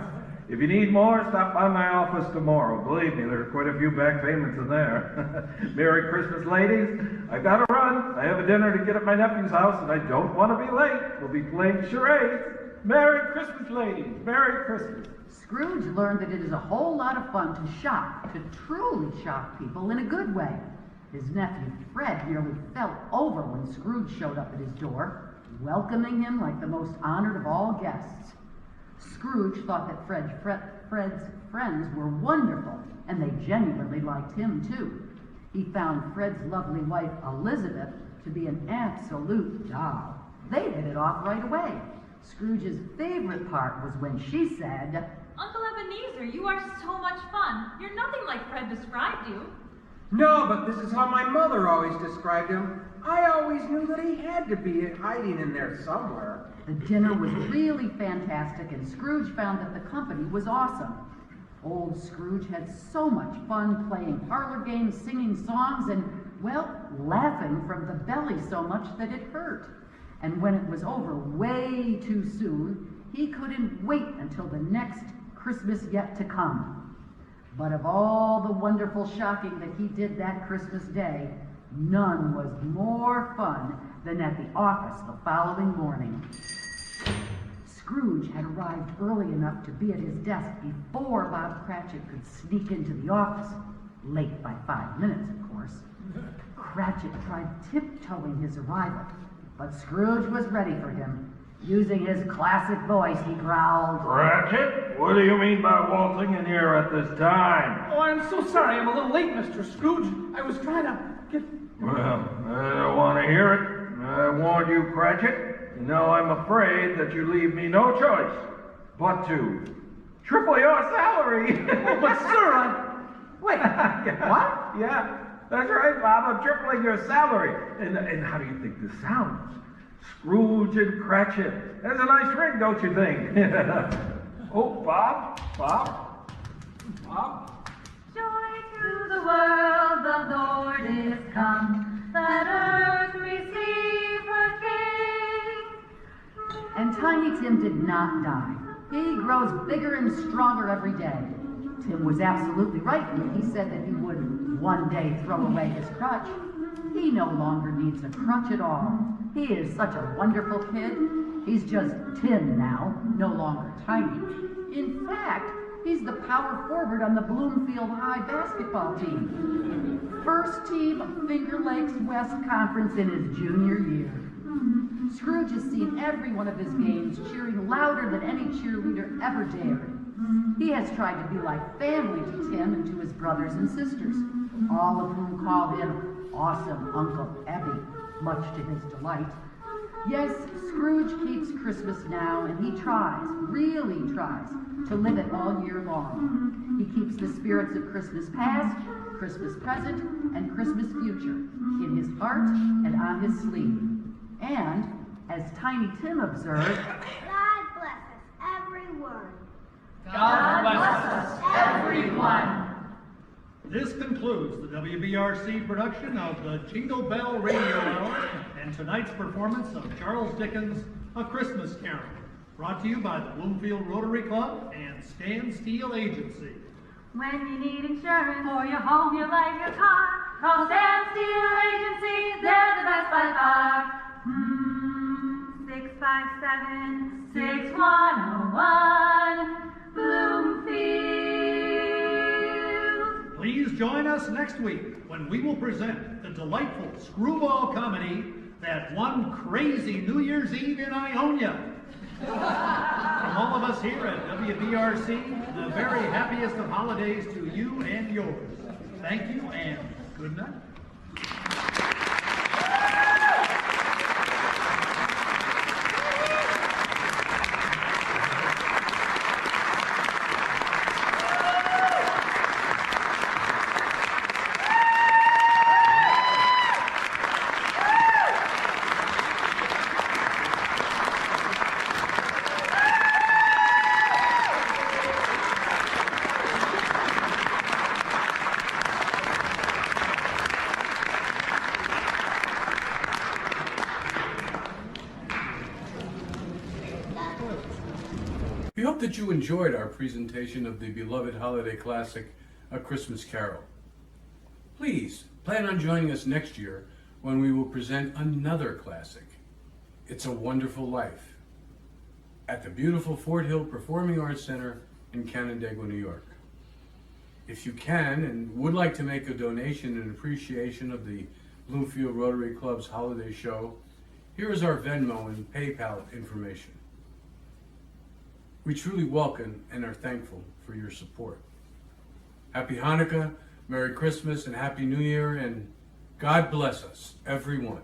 If you need more, stop by my office tomorrow. Believe me, there are quite a few back payments in there. Merry Christmas, ladies. I've got to run. I have a dinner to get at my nephew's house, and I don't want to be late. We'll be playing charades. Merry Christmas, ladies. Merry Christmas. Scrooge learned that it is a whole lot of fun to shock, to truly shock people in a good way. His nephew Fred nearly fell over when Scrooge showed up at his door, welcoming him like the most honored of all guests. Scrooge thought that Fred's friends were wonderful, and they genuinely liked him too. He found Fred's lovely wife, Elizabeth, to be an absolute doll. They hit it off right away. Scrooge's favorite part was when she said, Uncle Ebenezer, you are so much fun. You're nothing like Fred described you. No, but this is how my mother always described him. I always knew that he had to be hiding in there somewhere. The dinner was really fantastic, and Scrooge found that the company was awesome. Old Scrooge had so much fun playing parlor games, singing songs, and, well, laughing from the belly so much that it hurt. And when it was over way too soon, he couldn't wait until the next Christmas yet to come. But of all the wonderful shocking that he did that Christmas day, none was more fun than at the office the following morning. Scrooge had arrived early enough to be at his desk before Bob Cratchit could sneak into the office. Late by 5 minutes, of course. Cratchit tried tiptoeing his arrival, but Scrooge was ready for him. Using his classic voice, he growled, Cratchit, what do you mean by waltzing in here at this time? Oh, I'm so sorry. I'm a little late, Mr. Scrooge. I was trying to get... Well, I don't want to hear it. I warned you, Cratchit. Now I'm afraid that you leave me no choice but to triple your salary. Oh, but sir, Wait, what? Yeah, that's right, Bob. I'm tripling your salary. And how do you think this sounds? Scrooge and Cratchit. That's a nice ring, don't you think? Oh, Bob? Joy to the world, the Lord is come. Let earth receive her King. And Tiny Tim did not die. He grows bigger and stronger every day. Tim was absolutely right when he said that he would one day throw away his crutch. He no longer needs a crutch at all. He is such a wonderful kid. He's just Tim now, no longer Tiny. In fact, he's the power forward on the Bloomfield High basketball team. First team of Finger Lakes West Conference in his junior year. Scrooge has seen every one of his games, cheering louder than any cheerleader ever dared. He has tried to be like family to Tim and to his brothers and sisters, all of whom call him Awesome Uncle Ebby, much to his delight. Yes, Scrooge keeps Christmas now, and he tries, really tries, to live it all year long. He keeps the spirits of Christmas past, Christmas present, and Christmas future in his heart and on his sleeve. And, as Tiny Tim observed, God bless us, everyone. God bless us, everyone. This concludes the WBRC production of the Jingle Bell Radio Hour and tonight's performance of Charles Dickens' A Christmas Carol, brought to you by the Bloomfield Rotary Club and Stan Steel Agency. When you need insurance for your home, your life, your car, call Stan Steel Agency, they're the best by far. 657-6101, Bloomfield. Please join us next week when we will present the delightful screwball comedy, That One Crazy New Year's Eve in Ionia. From all of us here at WBRC, the very happiest of holidays to you and yours. Thank you and good night. We hope that you enjoyed our presentation of the beloved holiday classic, A Christmas Carol. Please plan on joining us next year when we will present another classic, It's a Wonderful Life, at the beautiful Fort Hill Performing Arts Center in Canandaigua, New York. If you can and would like to make a donation in appreciation of the Bloomfield Rotary Club's holiday show, here is our Venmo and PayPal information. We truly welcome and are thankful for your support. Happy Hanukkah, Merry Christmas, and Happy New Year, and God bless us, everyone.